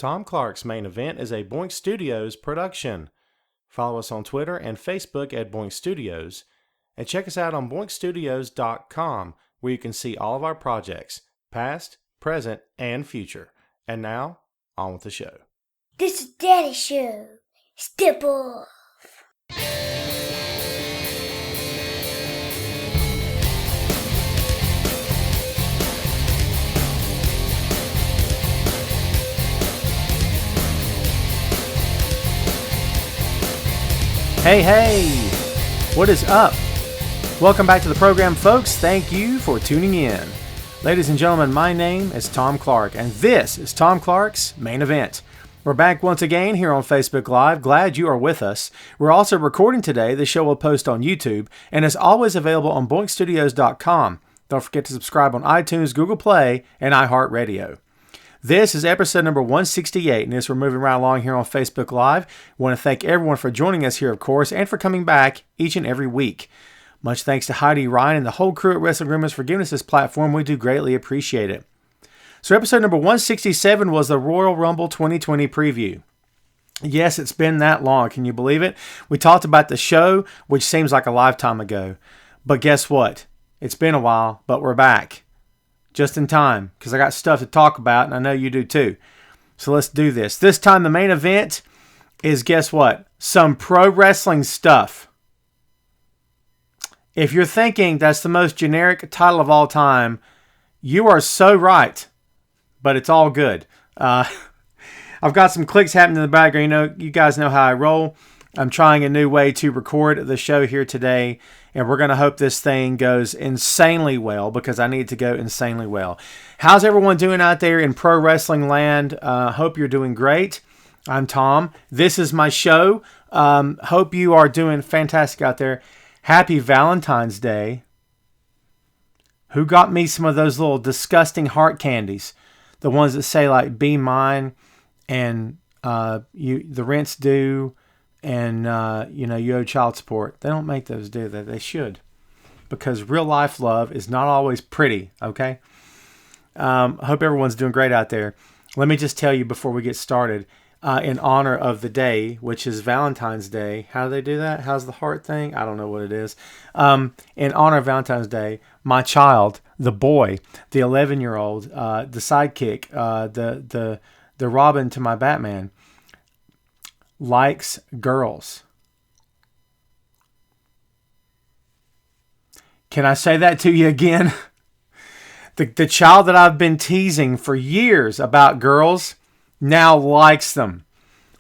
Tom Clark's Main Event is a Boink Studios production. Follow us on Twitter and Facebook at Boink Studios, and check us out on boinkstudios.com, where you can see all of our projects, past, present, and future. And now, on with the show. This is Daddy's show. Step off. Hey, what is up? Welcome back to the program, folks. Thank you for tuning in. Ladies and gentlemen, my name is Tom Clark, and this is Tom Clark's Main Event. We're back once again here on Facebook Live. Glad you are with us. We're also recording today. The show will post on YouTube, and is always available on boinkstudios.com. Don't forget to subscribe on iTunes, Google Play, and iHeartRadio. This is episode number 168, and as we're moving right along here on Facebook Live, I want to thank everyone for joining us here, of course, and for coming back each and every week. Much thanks to Heidi, Ryan, and the whole crew at Wrestling Rumors for giving us this platform. We do greatly appreciate it. So episode number 167 was the Royal Rumble 2020 preview. Yes, it's been that long. Can you believe it? We talked about the show, which seems like a lifetime ago. But guess what? It's been a while, but we're back. Just in time, because I got stuff to talk about, and I know you do too. So let's do this. This time the main event is, guess what? Some pro wrestling stuff. If you're thinking that's the most generic title of all time, you are so right. But it's all good. I've got some clicks happening in the background. You guys know how I roll. I'm trying a new way to record the show here today, and we're going to hope this thing goes insanely well, because I need to go insanely well. How's everyone doing out there in pro wrestling land? Hope you're doing great. I'm Tom. This is my show. Hope you are doing fantastic out there. Happy Valentine's Day. Who got me some of those little disgusting heart candies? The ones that say like "Be Mine" and the rent's due. And, you owe child support. They don't make those, do they? They should. Because real life love is not always pretty, okay? I hope everyone's doing great out there. Let me just tell you before we get started, in honor of the day, which is Valentine's Day. How do they do that? How's the heart thing? I don't know what it is. In honor of Valentine's Day, my child, the boy, the 11-year-old, the sidekick, the Robin to my Batman, likes girls. Can I say that to you again? The child that I've been teasing for years about girls now likes them.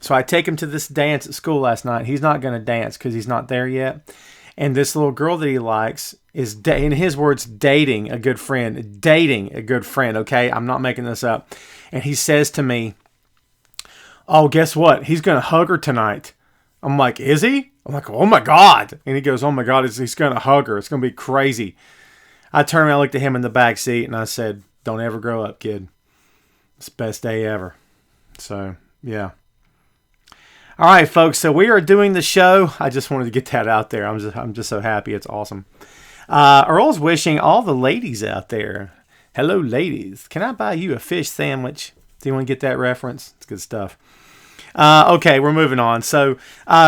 So I take him to this dance at school last night. He's not going to dance because he's not there yet. And this little girl that he likes is, in his words, dating a good friend. Dating a good friend, okay? I'm not making this up. And he says to me, "Oh, guess what? He's going to hug her tonight." I'm like, "Is he?" I'm like, "Oh my God." And he goes, "Oh my God, he's going to hug her. It's going to be crazy." I turned around, looked at him in the back seat, and I said, "Don't ever grow up, kid. It's the best day ever." So, yeah. All right, folks. So we are doing the show. I just wanted to get that out there. I'm just so happy. It's awesome. Earl's wishing all the ladies out there, hello, ladies. Can I buy you a fish sandwich? Do you want to get that reference? It's good stuff. Okay, we're moving on. So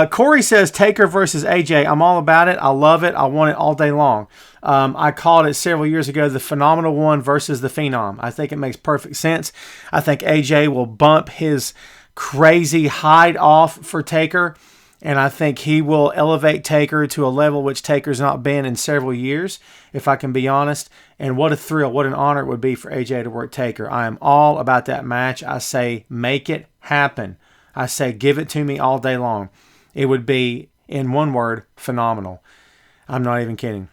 Corey says Taker versus AJ. I'm all about it. I love it. I want it all day long. I called it several years ago, the Phenomenal One versus the Phenom. I think it makes perfect sense. I think AJ will bump his crazy hide off for Taker, and I think he will elevate Taker to a level which Taker's not been in several years, if I can be honest. And what a thrill, what an honor it would be for AJ to work Taker. I am all about that match. I say make it happen. I say give it to me all day long. It would be, in one word, phenomenal. I'm not even kidding.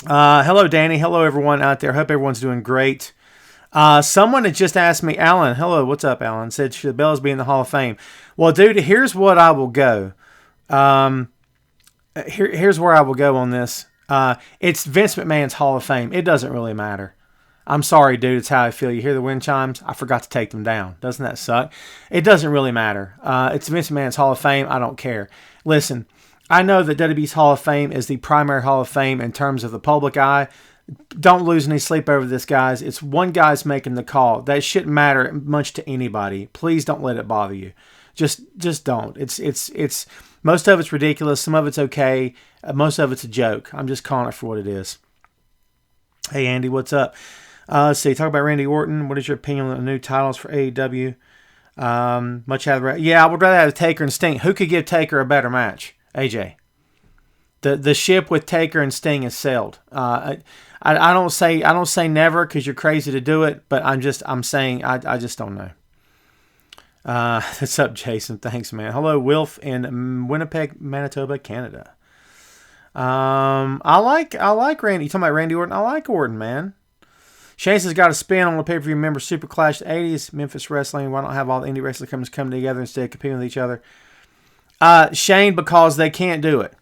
Hello, Danny. Hello, everyone out there. Hope everyone's doing great. Someone had just asked me, Alan, hello, what's up, Alan? Said, should the Bellas be in the Hall of Fame? Well, dude, here's what I will go. Here's where I will go on this. It's Vince McMahon's Hall of Fame. It doesn't really matter. I'm sorry, dude. It's how I feel. You hear the wind chimes? I forgot to take them down. Doesn't that suck? It doesn't really matter. It's Vince McMahon's Hall of Fame. I don't care. Listen, I know that WWE's Hall of Fame is the primary Hall of Fame in terms of the public eye. Don't lose any sleep over this, guys. It's one guy's making the call. That shouldn't matter much to anybody. Please don't let it bother you. Just don't. It's most of it's ridiculous. Some of it's okay. Most of it's a joke. I'm just calling it for what it is. Hey, Andy, what's up? Let's see. Talk about Randy Orton. What is your opinion on the new titles for AEW? Much rather, I would rather have Taker and Sting. Who could give Taker a better match? AJ. The ship with Taker and Sting is sailed. I don't say never because you're crazy to do it, but I'm saying I just don't know. What's up, Jason? Thanks, man. Hello, Wilf in Winnipeg, Manitoba, Canada. I like Randy. You talking about Randy Orton? I like Orton, man. Shane has got a spin on the pay-per-view. Remember Super Clash 80s, Memphis Wrestling. Why not have all the indie wrestling companies come together instead of competing with each other? Shane, because they can't do it.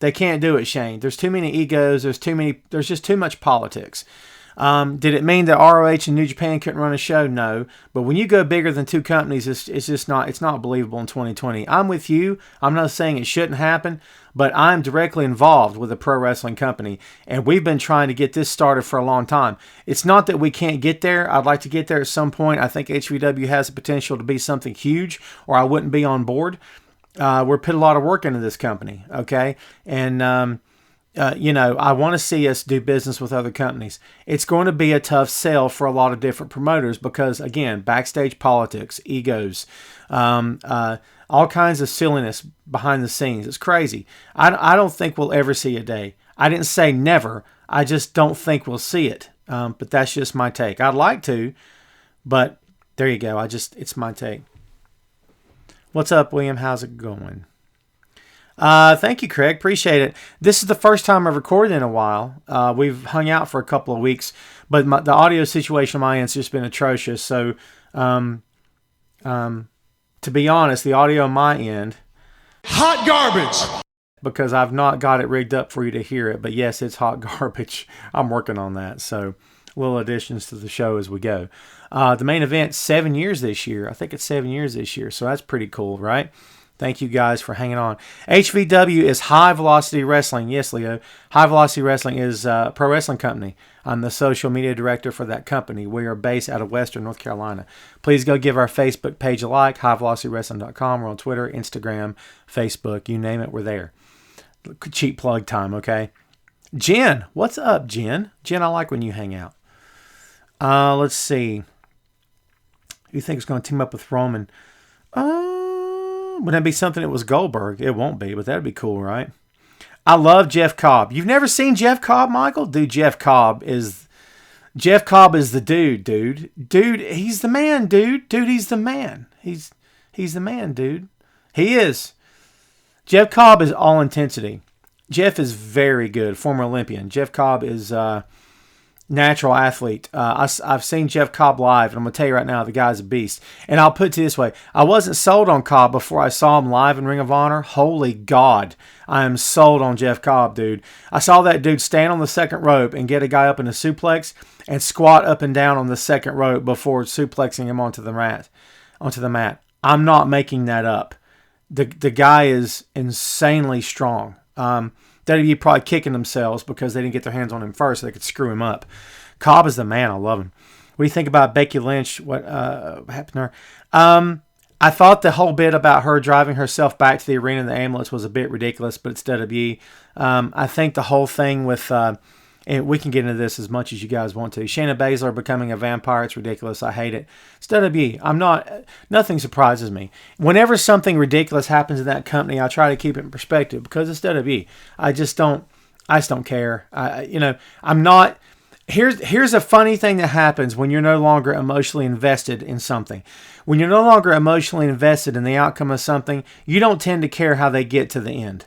They can't do it, Shane. There's too many egos. There's just too much politics. Did it mean that ROH and New Japan couldn't run a show? No. But when you go bigger than two companies, it's not believable in 2020. I'm with you. I'm not saying it shouldn't happen, but I'm directly involved with a pro wrestling company, and we've been trying to get this started for a long time. It's not that we can't get there. I'd like to get there at some point. I think HVW has the potential to be something huge, or I wouldn't be on board. We're put a lot of work into this company, okay? And, I want to see us do business with other companies. It's going to be a tough sell for a lot of different promoters because, again, backstage politics, egos, all kinds of silliness behind the scenes. It's crazy. I don't think we'll ever see a day. I didn't say never. I just don't think we'll see it. But that's just my take. I'd like to, but there you go. It's my take. What's up, William? How's it going? Thank you, Craig. Appreciate it. This is the first time I've recorded in a while. We've hung out for a couple of weeks, but the audio situation on my end's just been atrocious. So, to be honest, the audio on my end, hot garbage, because I've not got it rigged up for you to hear it. But yes, it's hot garbage. I'm working on that. So, little additions to the show as we go. The main event, 7 years this year. I think it's 7 years this year. So that's pretty cool, right? Thank you guys for hanging on. HVW is High Velocity Wrestling. Yes, Leo. High Velocity Wrestling is a pro wrestling company. I'm the social media director for that company. We are based out of Western North Carolina. Please go give our Facebook page a like, highvelocitywrestling.com. We're on Twitter, Instagram, Facebook. You name it, we're there. Cheap plug time, okay? Jen, what's up, Jen? Jen, I like when you hang out. Let's see. Who you think is going to team up with Roman? Would that be something that was Goldberg? It won't be, but that'd be cool, right? I love Jeff Cobb. You've never seen Jeff Cobb, Michael? Dude, Jeff Cobb is the dude. Dude, he's the man, dude. Dude, he's the man. He's the man, dude. He is. Jeff Cobb is all intensity. Jeff is very good, former Olympian. Jeff Cobb is natural athlete. I've seen Jeff Cobb live, and I'm going to tell you right now, the guy's a beast. And I'll put it this way. I wasn't sold on Cobb before I saw him live in Ring of Honor. Holy God, I am sold on Jeff Cobb, dude. I saw that dude stand on the second rope and get a guy up in a suplex and squat up and down on the second rope before suplexing him onto the mat. I'm not making that up. The guy is insanely strong. WWE probably kicking themselves because they didn't get their hands on him first so they could screw him up. Cobb is the man. I love him. What do you think about Becky Lynch? What happened to her? I thought the whole bit about her driving herself back to the arena in the ambulance was a bit ridiculous, but it's WWE. I think the whole thing with, and we can get into this as much as you guys want to, Shayna Baszler becoming a vampire, it's ridiculous. I hate it. It's WWE. Nothing surprises me. Whenever something ridiculous happens in that company, I try to keep it in perspective because it's WWE. I just don't care. I'm not. Here's a funny thing that happens when you're no longer emotionally invested in something. When you're no longer emotionally invested in the outcome of something, you don't tend to care how they get to the end.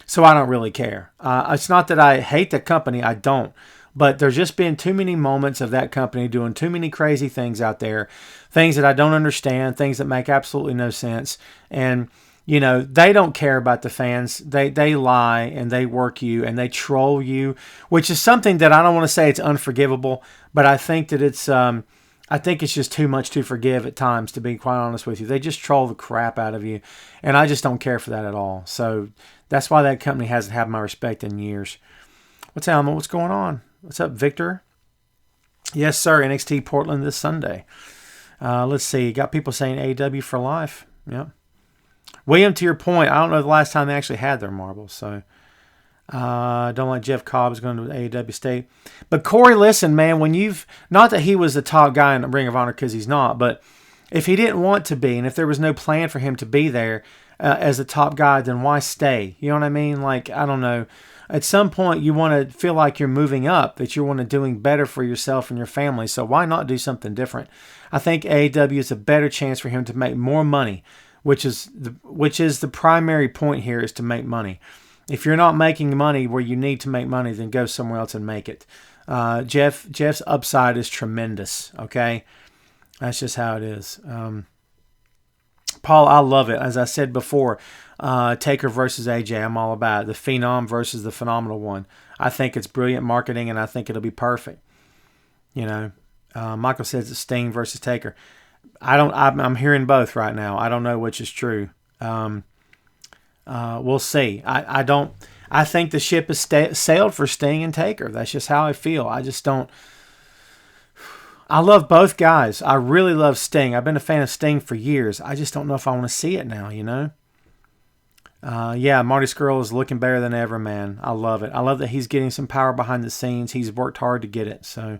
So I don't really care. It's not that I hate the company. I don't. But there's just been too many moments of that company doing too many crazy things out there. Things that I don't understand. Things that make absolutely no sense. And, they don't care about the fans. They lie and they work you and they troll you, which is something that I don't want to say it's unforgivable. But I think that it's just too much to forgive at times, to be quite honest with you. They just troll the crap out of you. And I just don't care for that at all. So that's why that company hasn't had my respect in years. What's going on? What's up, Victor? Yes, sir. NXT Portland this Sunday. Let's see. Got people saying AEW for life. Yep. William, to your point, I don't know the last time they actually had their marbles. So, don't like Jeff Cobb is going to AEW state. But Corey, listen, man, when you've, not that he was the top guy in the Ring of Honor, because he's not, but if he didn't want to be, and if there was no plan for him to be there as a top guy, then why stay? You know what I mean? Like, I don't know. At some point, you want to feel like you're moving up, that you want to doing better for yourself and your family. So why not do something different? I think AEW is a better chance for him to make more money, which is the primary point here, is to make money. If you're not making money where you need to make money, then go somewhere else and make it. Jeff's upside is tremendous. Okay, that's just how it is. Paul, I love it. As I said before, Taker versus AJ, I'm all about it. The Phenom versus the Phenomenal One. I think it's brilliant marketing, and I think it'll be perfect. You know, Michael says it's Sting versus Taker. I'm hearing both right now. I don't know which is true. We'll see. I think the ship has sailed for Sting and Taker. That's just how I feel. I just don't. I love both guys. I really love Sting. I've been a fan of Sting for years. I just don't know if I want to see it now, you know? Yeah, Marty Scurll is looking better than ever, man. I love it. I love that he's getting some power behind the scenes. He's worked hard to get it. So,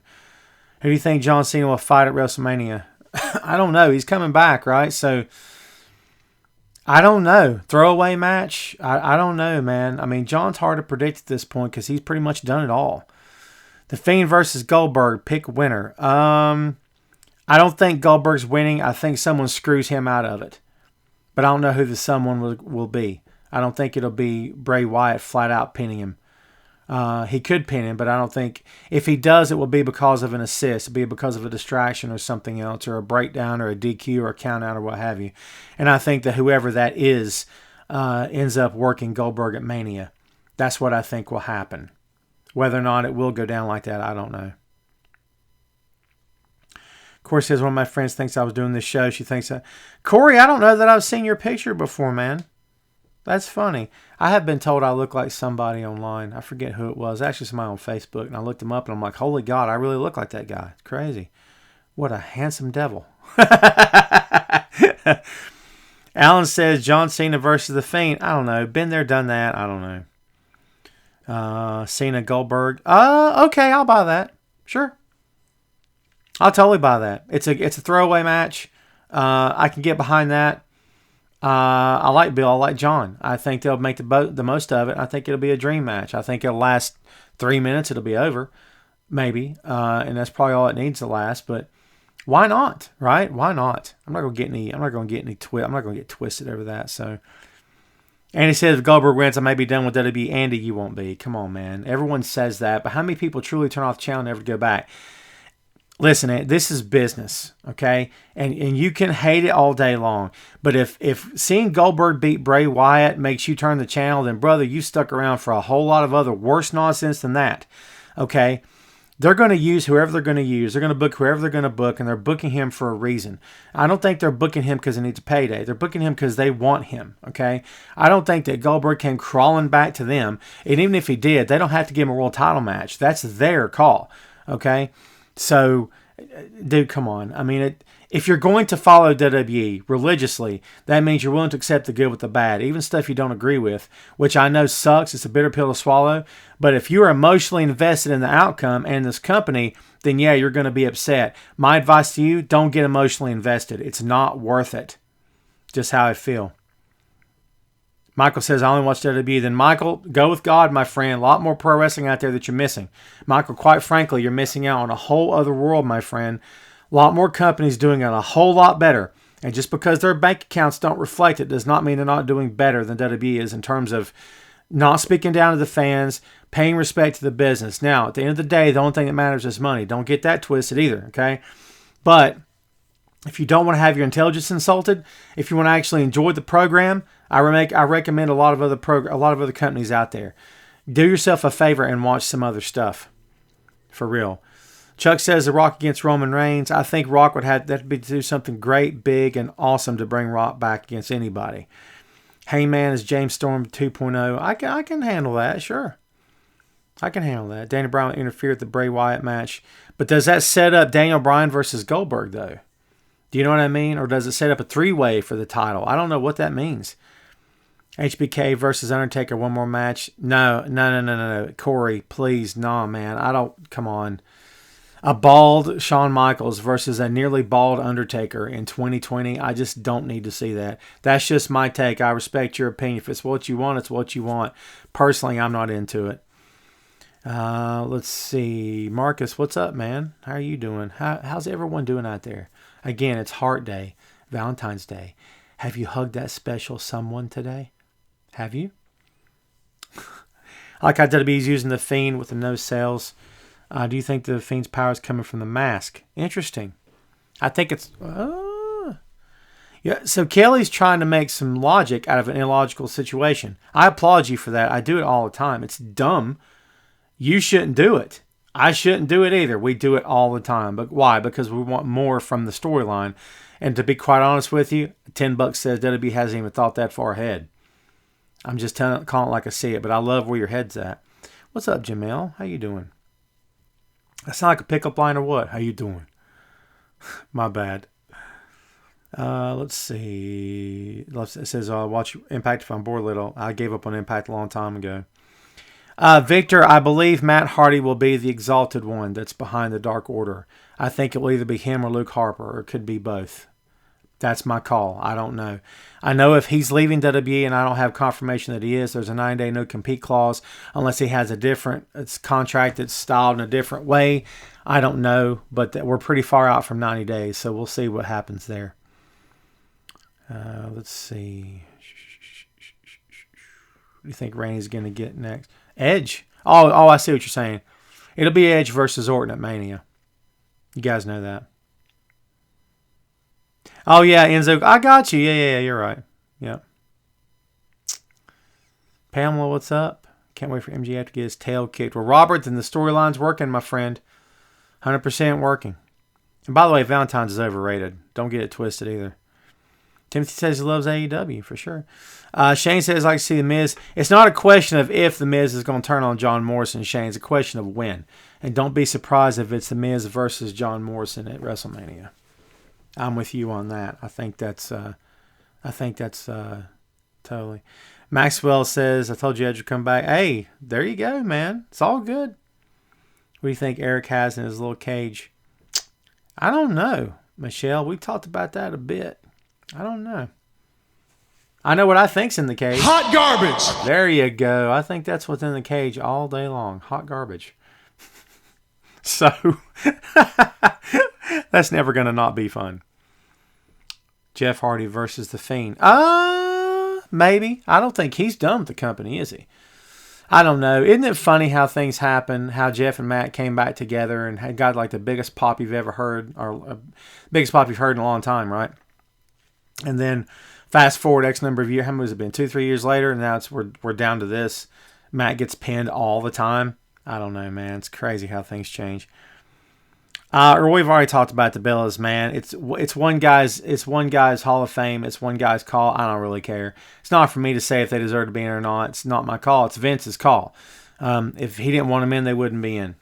who do you think John Cena will fight at WrestleMania? I don't know. He's coming back, right? So, I don't know. Throwaway match? I don't know, man. I mean, John's hard to predict at this point because he's pretty much done it all. The Fiend versus Goldberg. Pick winner. I don't think Goldberg's winning. I think someone screws him out of it. But I don't know who the someone will be. I don't think it'll be Bray Wyatt flat out pinning him. He could pin him, but I don't think... If he does, it will be because of an assist. It'll be because of a distraction or something else, or a breakdown or a DQ or a count out or what have you. And I think that whoever that is ends up working Goldberg at Mania. That's what I think will happen. Whether or not it will go down like that, I don't know. Corey says, one of my friends thinks I was doing this show. She thinks Corey, I don't know that I've seen your picture before, man. That's funny. I have been told I look like somebody online. I forget who it was. Actually, somebody on Facebook. And I looked him up and I'm like, holy God, I really look like that guy. It's crazy. What a handsome devil. Alan says, John Cena versus The Fiend. I don't know. Been there, done that. I don't know. Cena Goldberg. Okay, I'll buy that. Sure. I'll totally buy that. It's a throwaway match. I can get behind that. I like Bill. I like John. I think they'll make the most of it. I think it'll be a dream match. I think it'll last 3 minutes. It'll be over, maybe, and that's probably all it needs to last. But why not? Right? Why not? I'm not going to get twisted over that. So. And he says, if Goldberg wins, I may be done with WWE. Andy, you won't be. Come on, man. Everyone says that. But how many people truly turn off the channel and never go back? Listen, this is business, okay? And you can hate it all day long. But if seeing Goldberg beat Bray Wyatt makes you turn the channel, then, brother, you stuck around for a whole lot of other worse nonsense than that, okay? They're going to use whoever they're going to use. They're going to book whoever they're going to book, and they're booking him for a reason. I don't think they're booking him because he needs a payday. They're booking him because they want him, okay? I don't think that Goldberg came crawling back to them, and even if he did, they don't have to give him a world title match. That's their call, okay? So, dude, come on. I mean, if you're going to follow WWE religiously, that means you're willing to accept the good with the bad, even stuff you don't agree with, which I know sucks. It's a bitter pill to swallow. But if you're emotionally invested in the outcome and this company, then yeah, you're going to be upset. My advice to you, don't get emotionally invested. It's not worth it. Just how I feel. Michael says, I only watch WWE. Then Michael, go with God, my friend. A lot more pro wrestling out there that you're missing. Michael, quite frankly, you're missing out on a whole other world, my friend. A lot more companies doing it a whole lot better. And just because their bank accounts don't reflect it does not mean they're not doing better than WWE is in terms of not speaking down to the fans, paying respect to the business. Now, at the end of the day, the only thing that matters is money. Don't get that twisted either, okay? But if you don't want to have your intelligence insulted, if you want to actually enjoy the program, I recommend a lot of other companies out there. Do yourself a favor and watch some other stuff. For real. Chuck says The Rock against Roman Reigns. I think Rock would have to do something great, big, and awesome to bring Rock back against anybody. Heyman is James Storm 2.0. I can handle that, sure. I can handle that. Daniel Bryan interfered with the Bray Wyatt match. But does that set up Daniel Bryan versus Goldberg, though? Do you know what I mean? Or does it set up a three-way for the title? I don't know what that means. HBK versus Undertaker, one more match. No. Corey, please, no, man. I don't, come on. A bald Shawn Michaels versus a nearly bald Undertaker in 2020. I just don't need to see that. That's just my take. I respect your opinion. If it's what you want, it's what you want. Personally, I'm not into it. Let's see. Marcus, what's up, man? How are you doing? How's everyone doing out there? Again, it's Heart Day, Valentine's Day. Have you hugged that special someone today? Have you? I like how WWE's using the Fiend with the no sales. Do you think the Fiend's power is coming from the mask? Interesting. I think it's... yeah. So Kelly's trying to make some logic out of an illogical situation. I applaud you for that. I do it all the time. It's dumb. You shouldn't do it. I shouldn't do it either. We do it all the time. But why? Because we want more from the storyline. And to be quite honest with you, $10 says WWE hasn't even thought that far ahead. I'm just calling it like I see it, but I love where your head's at. What's up, Jamel? How you doing? I sound like a pickup line or what? How you doing? My bad. Let's see. It says, watch Impact if I'm bored a little. I gave up on Impact a long time ago. Victor, I believe Matt Hardy will be the exalted one that's behind the Dark Order. I think it will either be him or Luke Harper, or it could be both. That's my call. I don't know. I know if he's leaving WWE and I don't have confirmation that he is, there's a 9-day no-compete clause unless he has a different contract that's styled in a different way. I don't know, but we're pretty far out from 90 days, so we'll see what happens there. Let's see. What do you think Randy's going to get next? Edge. Oh, I see what you're saying. It'll be Edge versus Orton at Mania. You guys know that. Oh, yeah, Enzo. I got you. Yeah, you're right. Yeah. Pamela, what's up? Can't wait for MJF to get his tail kicked. Well, Robert, then the storyline's working, my friend. 100% working. And by the way, Valentine's is overrated. Don't get it twisted either. Timothy says he loves AEW, for sure. Shane says, I like to see The Miz. It's not a question of if The Miz is going to turn on John Morrison, Shane. It's a question of when. And don't be surprised if it's The Miz versus John Morrison at WrestleMania. I'm with you on that. I think that's totally. Maxwell says, I told you Edge would come back. Hey, there you go, man. It's all good. What do you think Eric has in his little cage? I don't know, Michelle. We talked about that a bit. I don't know. I know what I think's in the cage. Hot garbage. There you go. I think that's what's in the cage all day long. Hot garbage. So, that's never going to not be fun. Jeff Hardy versus The Fiend. Maybe. I don't think he's done with the company, is he? I don't know. Isn't it funny how things happen, how Jeff and Matt came back together and had got like the biggest pop you've ever heard, or biggest pop you've heard in a long time, right? And then fast forward X number of years, how many has it been? 2-3 years later, and now we're down to this. Matt gets pinned all the time. I don't know, man. It's crazy how things change. Or we've already talked about the Bellas, man. It's one guy's Hall of Fame. It's one guy's call. I don't really care. It's not for me to say if they deserve to be in or not. It's not my call. It's Vince's call. If he didn't want them in, they wouldn't be in.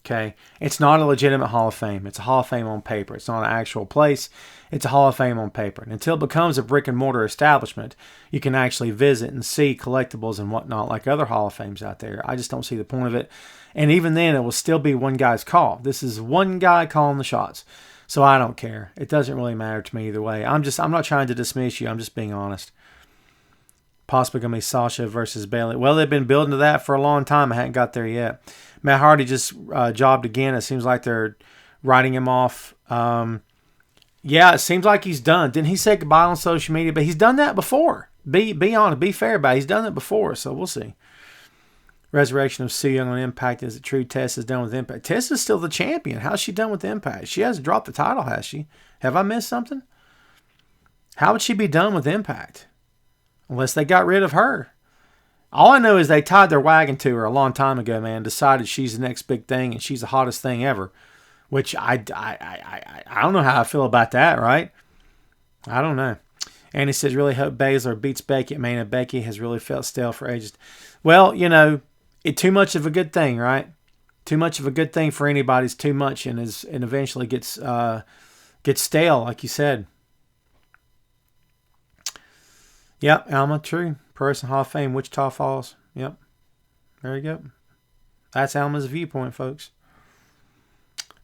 Okay? It's not a legitimate Hall of Fame. It's a Hall of Fame on paper. It's not an actual place. It's a Hall of Fame on paper. And until it becomes a brick and mortar establishment, you can actually visit and see collectibles and whatnot like other Hall of Fames out there. I just don't see the point of it. And even then, it will still be one guy's call. This is one guy calling the shots. So I don't care. It doesn't really matter to me either way. I'm not trying to dismiss you. I'm just being honest. Possibly going to be Sasha versus Bayley. Well, they've been building to that for a long time. I hadn't got there yet. Matt Hardy just jobbed again. It seems like they're writing him off. Yeah, it seems like he's done. Didn't he say goodbye on social media? But he's done that before. Be honest. Be fair about it. He's done it before, so we'll see. Resurrection of Sue Young on Impact. Is it true Tess is done with Impact? Tess is still the champion. How's she done with Impact? She hasn't dropped the title, has she? Have I missed something? How would she be done with Impact? Unless they got rid of her. All I know is they tied their wagon to her a long time ago, man. Decided she's the next big thing and she's the hottest thing ever. Which I don't know how I feel about that, right? I don't know. And he says, really hope Baszler beats Becky at Mania. Becky has really felt stale for ages. Well, you know, too much of a good thing, right? Too much of a good thing for anybody's too much, and eventually gets stale, like you said. Yep, Alma, true. Pro Wrestling Hall of Fame, Wichita Falls. Yep. There you go. That's Alma's viewpoint, folks.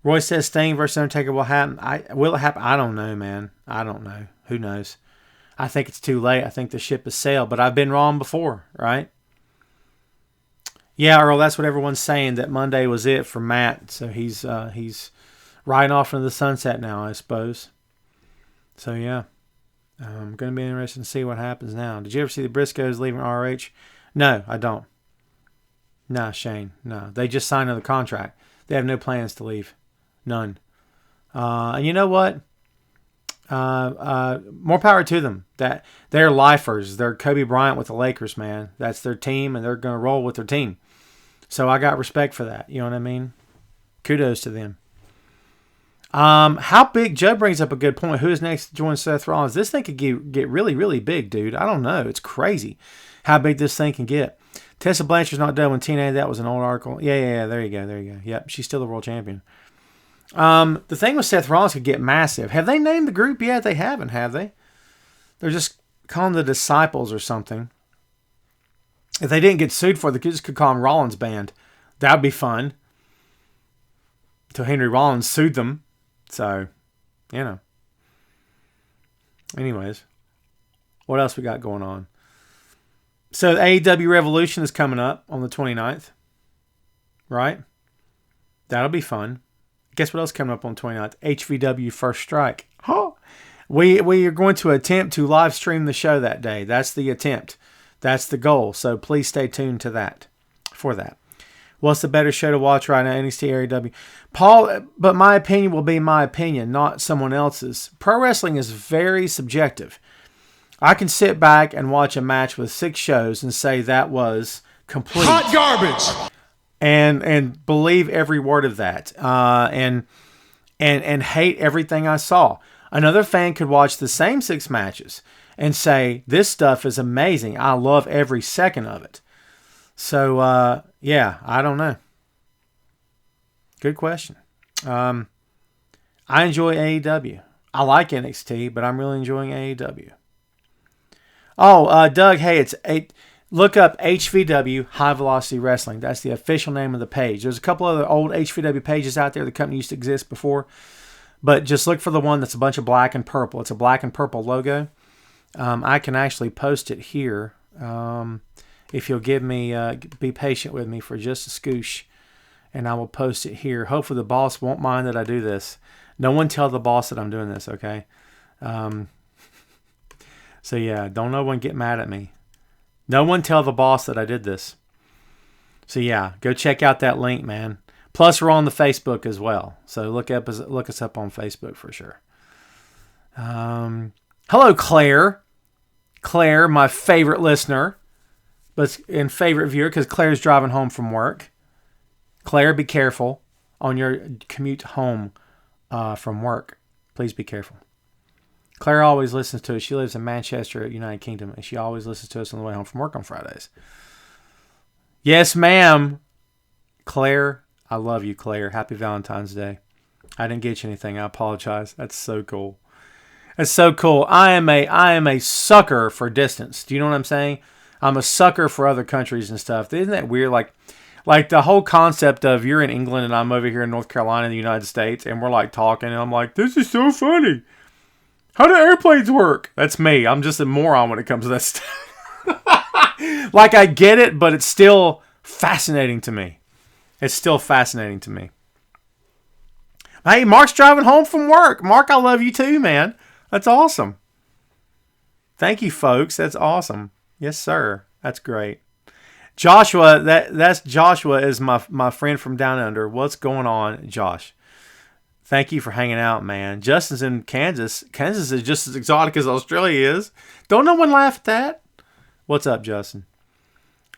Roy says Sting versus Undertaker will happen. Will it happen? I don't know, man. I don't know. Who knows? I think it's too late. I think the ship has sailed, but I've been wrong before, right? Yeah, Earl, that's what everyone's saying, that Monday was it for Matt. So he's riding off into the sunset now, I suppose. So, yeah. I'm going to be interested to see what happens now. Did you ever see the Briscoes leaving RH? No, I don't. No, Shane. No. They just signed another contract. They have no plans to leave. None. And you know what? More power to them. That they're lifers. They're Kobe Bryant with the Lakers, man. That's their team, and they're going to roll with their team. So I got respect for that. You know what I mean? Kudos to them. How big? Joe brings up a good point. Who is next to join Seth Rollins? This thing could get really, really big, dude. I don't know. It's crazy how big this thing can get. Tessa Blanchard's not done with TNA. That was an old article. Yeah. There you go. Yep, she's still the world champion. The thing with Seth Rollins could get massive. Have they named the group yet? They haven't, have they? They're just calling the Disciples or something. If they didn't get sued for it, they just could call them Rollins Band. That would be fun. Until Henry Rollins sued them. So, you know. Anyways. What else we got going on? So, the AEW Revolution is coming up on the 29th. Right? That'll be fun. Guess what else coming up on the 29th? HVW First Strike. Oh, we are going to attempt to live stream the show that day. That's the attempt. That's the goal. So please stay tuned to that. For that. What's the better show to watch right now? NXT or AEW? Paul, but my opinion will be my opinion, not someone else's. Pro wrestling is very subjective. I can sit back and watch a match with 6 shows and say that was complete. Hot garbage. And believe every word of that. And hate everything I saw. Another fan could watch the same 6 matches and say, this stuff is amazing. I love every second of it. So, yeah, I don't know. Good question. I enjoy AEW. I like NXT, but I'm really enjoying AEW. Oh, Doug, hey, look up HVW, High Velocity Wrestling. That's the official name of the page. There's a couple other old HVW pages out there. The company used to exist before. But just look for the one that's a bunch of black and purple. It's a black and purple logo. I can actually post it here. If you'll give me, be patient with me for just a scoosh. And I will post it here. Hopefully the boss won't mind that I do this. No one tell the boss that I'm doing this, okay? So yeah, don't no one get mad at me. No one tell the boss that I did this. So yeah, go check out that link, man. Plus we're on the Facebook as well. So look us up on Facebook for sure. Hello, Claire. Claire, my favorite listener, and favorite viewer because Claire's driving home from work. Claire, be careful on your commute home from work. Please be careful. Claire always listens to us. She lives in Manchester, United Kingdom, and she always listens to us on the way home from work on Fridays. Yes, ma'am. Claire, I love you, Claire. Happy Valentine's Day. I didn't get you anything. I apologize. That's so cool. That's so cool. I am a sucker for distance. Do you know what I'm saying? I'm a sucker for other countries and stuff. Isn't that weird? Like the whole concept of you're in England and I'm over here in North Carolina in the United States and we're like talking and I'm like, this is so funny. How do airplanes work? That's me. I'm just a moron when it comes to that stuff. Like I get it, but it's still fascinating to me. It's still fascinating to me. Hey, Mark's driving home from work. Mark, I love you too, man. That's awesome. Thank you, folks. That's awesome. Yes, sir. That's great. Joshua, that's Joshua is my friend from down under. What's going on, Josh? Thank you for hanging out, man. Justin's in Kansas. Kansas is just as exotic as Australia is. Don't no one laugh at that. What's up, Justin?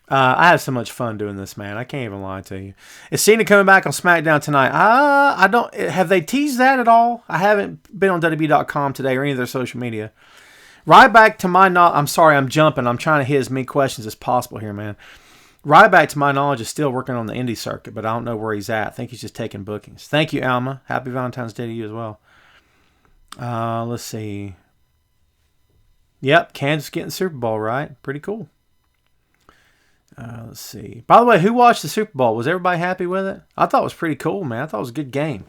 I have so much fun doing this, man. I can't even lie to you. Is Cena coming back on SmackDown tonight? I don't. Have they teased that at all? I haven't been on WWE.com today or any of their social media. Right back to my I'm sorry, I'm jumping. I'm trying to hit as many questions as possible here, man. Ryback, to my knowledge, is still working on the indie circuit, but I don't know where he's at. I think he's just taking bookings. Thank you, Alma. Happy Valentine's Day to you as well. Let's see. Yep, Kansas getting the Super Bowl, right? Pretty cool. Let's see. By the way, who watched the Super Bowl? Was everybody happy with it? I thought it was pretty cool, man. I thought it was a good game.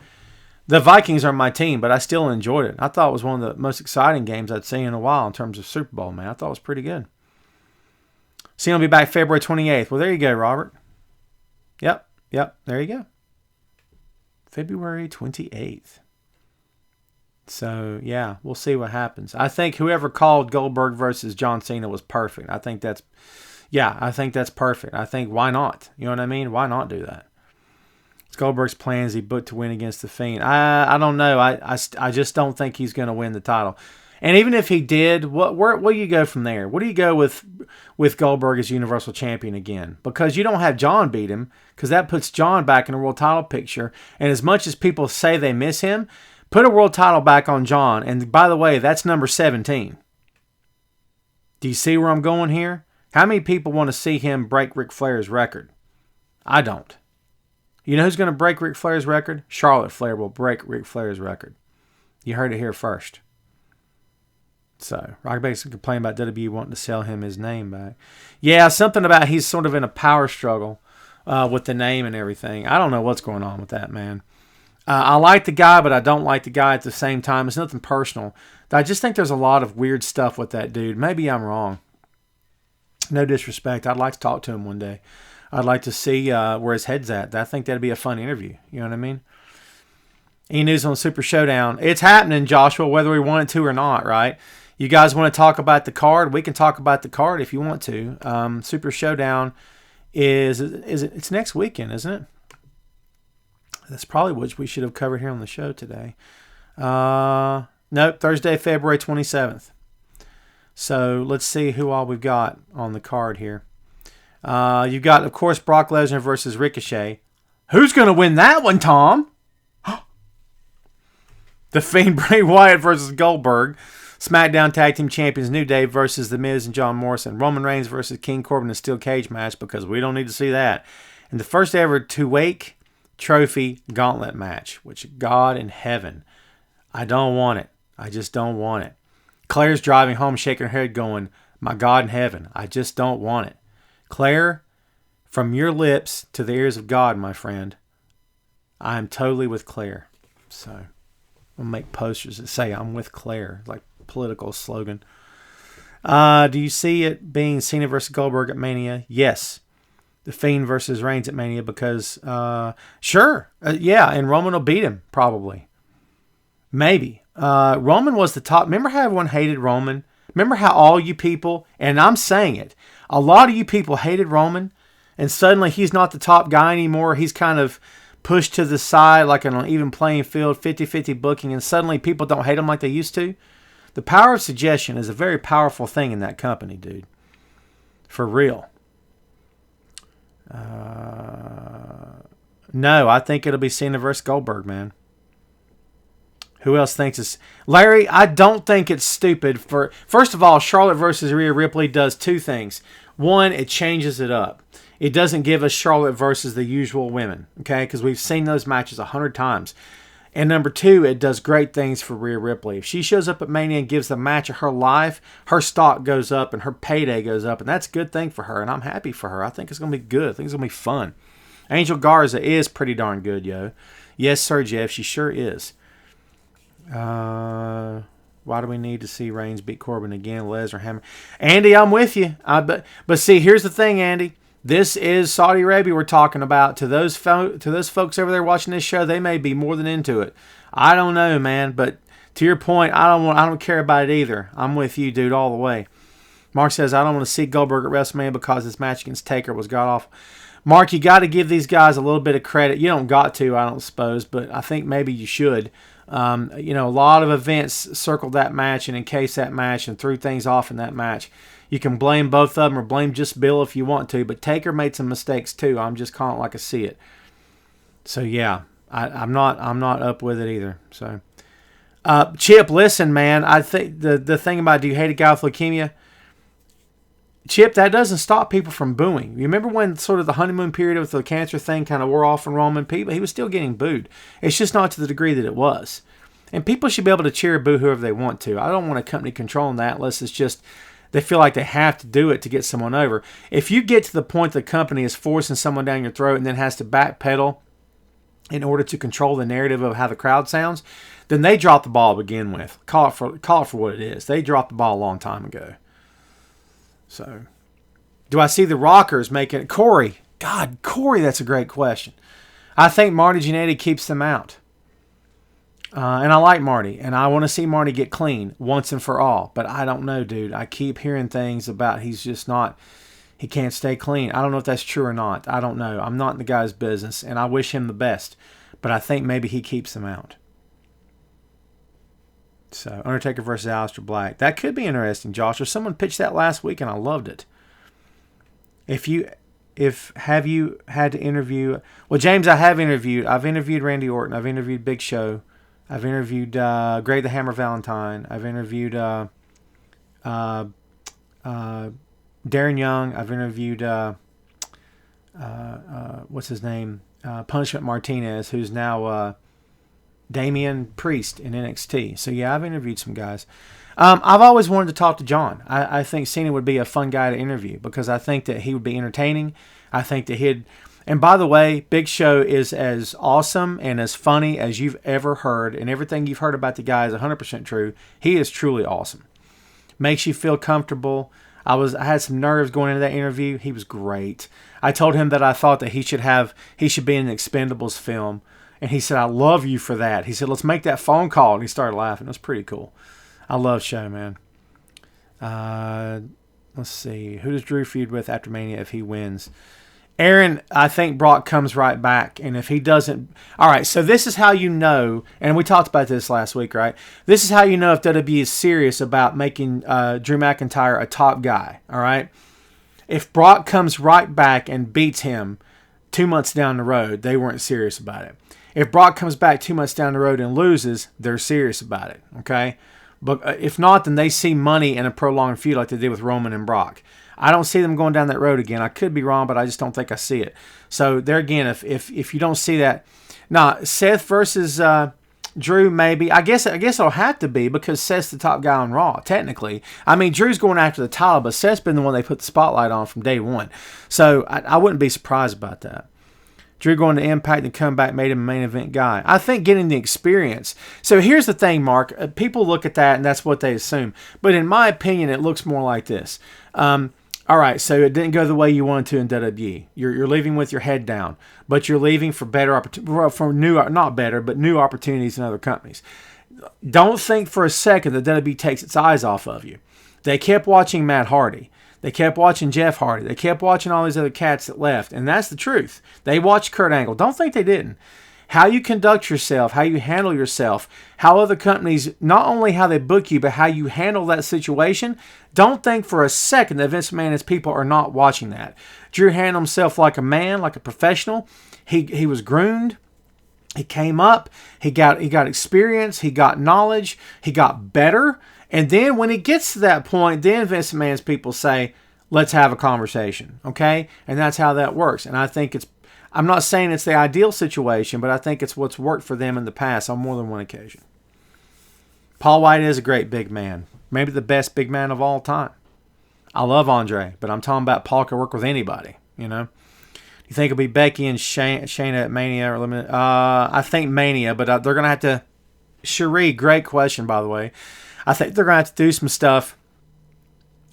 The Vikings are my team, but I still enjoyed it. I thought it was one of the most exciting games I'd seen in a while in terms of Super Bowl, man. I thought it was pretty good. Cena will be back February 28th. Well, there you go, Robert. Yep, there you go. February 28th. So, yeah, we'll see what happens. I think whoever called Goldberg versus John Cena was perfect. I think that's perfect. I think, why not? You know what I mean? Why not do that? It's Goldberg's plans he booked to win against The Fiend. I don't know. I just don't think he's going to win the title. And even if he did, where do you go from there? What do you go with Goldberg as Universal Champion again? Because you don't have John beat him, because that puts John back in the world title picture. And as much as people say they miss him, put a world title back on John. And by the way, that's number 17. Do you see where I'm going here? How many people want to see him break Ric Flair's record? I don't. You know who's going to break Ric Flair's record? Charlotte Flair will break Ric Flair's record. You heard it here first. So, Rock basically complaining about WWE wanting to sell him his name back. Yeah, something about he's sort of in a power struggle with the name and everything. I don't know what's going on with that, man. I like the guy, but I don't like the guy at the same time. It's nothing personal. I just think there's a lot of weird stuff with that dude. Maybe I'm wrong. No disrespect. I'd like to talk to him one day. I'd like to see where his head's at. I think that'd be a fun interview. You know what I mean? E-News on Super Showdown. It's happening, Joshua, whether we want it to or not, right? You guys want to talk about the card? We can talk about the card if you want to. Super Showdown it's next weekend, isn't it? That's probably what we should have covered here on the show today. Nope, Thursday, February 27th. So let's see who all we've got on the card here. You've got, of course, Brock Lesnar versus Ricochet. Who's going to win that one, Tom? The Fiend Bray Wyatt versus Goldberg. SmackDown Tag Team Champions New Day versus The Miz and John Morrison. Roman Reigns versus King Corbin in a steel cage match, because we don't need to see that. And the first ever two-wake trophy gauntlet match, which, God in heaven, I don't want it. I just don't want it. Claire's driving home shaking her head going, my God in heaven, I just don't want it. Claire, from your lips to the ears of God, my friend, I am totally with Claire. So, I'm going to make posters that say I'm with Claire, like political slogan. Do you see it being Cena versus Goldberg at Mania? Yes. The Fiend versus Reigns at Mania, because, sure. Yeah, and Roman will beat him, probably. Maybe. Roman was the top. Remember how everyone hated Roman? Remember how all you people, and I'm saying it, a lot of you people hated Roman, and suddenly he's not the top guy anymore. He's kind of pushed to the side like on an even playing field, 50-50 booking, and suddenly people don't hate him like they used to. The power of suggestion is a very powerful thing in that company, dude. For real. No, I think it'll be Cena versus Goldberg, man. Who else thinks it's... Larry, I don't think it's stupid for... First of all, Charlotte versus Rhea Ripley does two things. One, it changes it up. It doesn't give us Charlotte versus the usual women, okay? Because we've seen those matches 100 times. And number two, it does great things for Rhea Ripley. If she shows up at Mania and gives the match of her life, her stock goes up and her payday goes up. And that's a good thing for her. And I'm happy for her. I think it's going to be good. I think it's going to be fun. Angel Garza is pretty darn good, yo. Yes, sir, Jeff. She sure is. Why do we need to see Reigns beat Corbin again? Lesnar, Hammer. Andy, I'm with you. But see, here's the thing, Andy. This is Saudi Arabia we're talking about. To those folks over there watching this show, they may be more than into it. I don't know, man. But to your point, I don't care about it either. I'm with you, dude, all the way. Mark says, I don't want to see Goldberg at WrestleMania because this match against Taker was god-awful. Mark, you got to give these guys a little bit of credit. You don't got to, I don't suppose, but I think maybe you should. A lot of events circled that match and encased that match and threw things off in that match. You can blame both of them or blame just Bill if you want to, but Taker made some mistakes too. I'm just calling it like I see it. So yeah, I'm not up with it either. So, Chip, listen, man. I think the thing about, do you hate a guy with leukemia? Chip, that doesn't stop people from booing. You remember when sort of the honeymoon period with the cancer thing kind of wore off from Roman? People, he was still getting booed. It's just not to the degree that it was. And people should be able to cheer or boo whoever they want to. I don't want a company controlling that unless it's just they feel like they have to do it to get someone over. If you get to the point the company is forcing someone down your throat and then has to backpedal in order to control the narrative of how the crowd sounds, then they dropped the ball to begin with. Call it for what it is. They dropped the ball a long time ago. So, do I see the Rockers making it? Corey, that's a great question. I think Marty Jannetty keeps them out. And I like Marty, and I want to see Marty get clean once and for all. But I don't know, dude. I keep hearing things about he can't stay clean. I don't know if that's true or not. I don't know. I'm not in the guy's business, and I wish him the best. But I think maybe he keeps them out. So, Undertaker versus Aleister Black. That could be interesting, Josh. Or someone pitched that last week, and I loved it. Have you had to interview... Well, James, I have interviewed. I've interviewed Randy Orton. I've interviewed Big Show. I've interviewed Greg the Hammer Valentine. I've interviewed Darren Young. I've interviewed what's his name? Punishment Martinez, who's now Damian Priest in NXT. So yeah, I've interviewed some guys. I've always wanted to talk to John. I think Cena would be a fun guy to interview because I think that he would be entertaining. I think that he'd... And by the way, Big Show is as awesome and as funny as you've ever heard, and everything you've heard about the guy is 100% true. He is truly awesome. Makes you feel comfortable. I had some nerves going into that interview. He was great. I told him that I thought that he should be in an Expendables film, and he said, "I love you for that." He said, "Let's make that phone call," and he started laughing. It was pretty cool. I love Show, man. Let's see. Who does Drew feud with after Mania if he wins? Aaron, I think Brock comes right back, and if he doesn't... All right, so this is how you know, and we talked about this last week, right? This is how you know if WWE is serious about making Drew McIntyre a top guy, all right? If Brock comes right back and beats him 2 months down the road, they weren't serious about it. If Brock comes back 2 months down the road and loses, they're serious about it, okay? But if not, then they see money in a prolonged feud like they did with Roman and Brock. I don't see them going down that road again. I could be wrong, but I just don't think I see it. So there again, if you don't see that, now Seth versus Drew, maybe I guess it'll have to be because Seth's the top guy on Raw. Technically, I mean Drew's going after the title, but Seth's been the one they put the spotlight on from day one. So I wouldn't be surprised about that. Drew going to Impact and come back made him a main event guy. I think getting the experience. So here's the thing, Mark. People look at that and that's what they assume. But in my opinion, it looks more like this. All right, so it didn't go the way you wanted to in WWE. You're leaving with your head down, but you're leaving for better new opportunities in other companies. Don't think for a second that WWE takes its eyes off of you. They kept watching Matt Hardy. They kept watching Jeff Hardy. They kept watching all these other cats that left, and that's the truth. They watched Kurt Angle. Don't think they didn't. How you conduct yourself, how you handle yourself, how other companies, not only how they book you, but how you handle that situation. Don't think for a second that Vince McMahon and his people are not watching that. Drew handled himself like a man, like a professional. He was groomed. He came up. He got experience. He got knowledge. He got better. And then when he gets to that point, then Vince McMahon's people say, let's have a conversation. Okay? And that's how that works. And I think I'm not saying it's the ideal situation, but I think it's what's worked for them in the past on more than one occasion. Paul White is a great big man. Maybe the best big man of all time. I love Andre, but I'm talking about Paul can work with anybody, you know. You think it'll be Becky and Shayna at Mania or Limited? I think Mania, but they're going to have to... Cherie, great question, by the way. I think they're going to have to do some stuff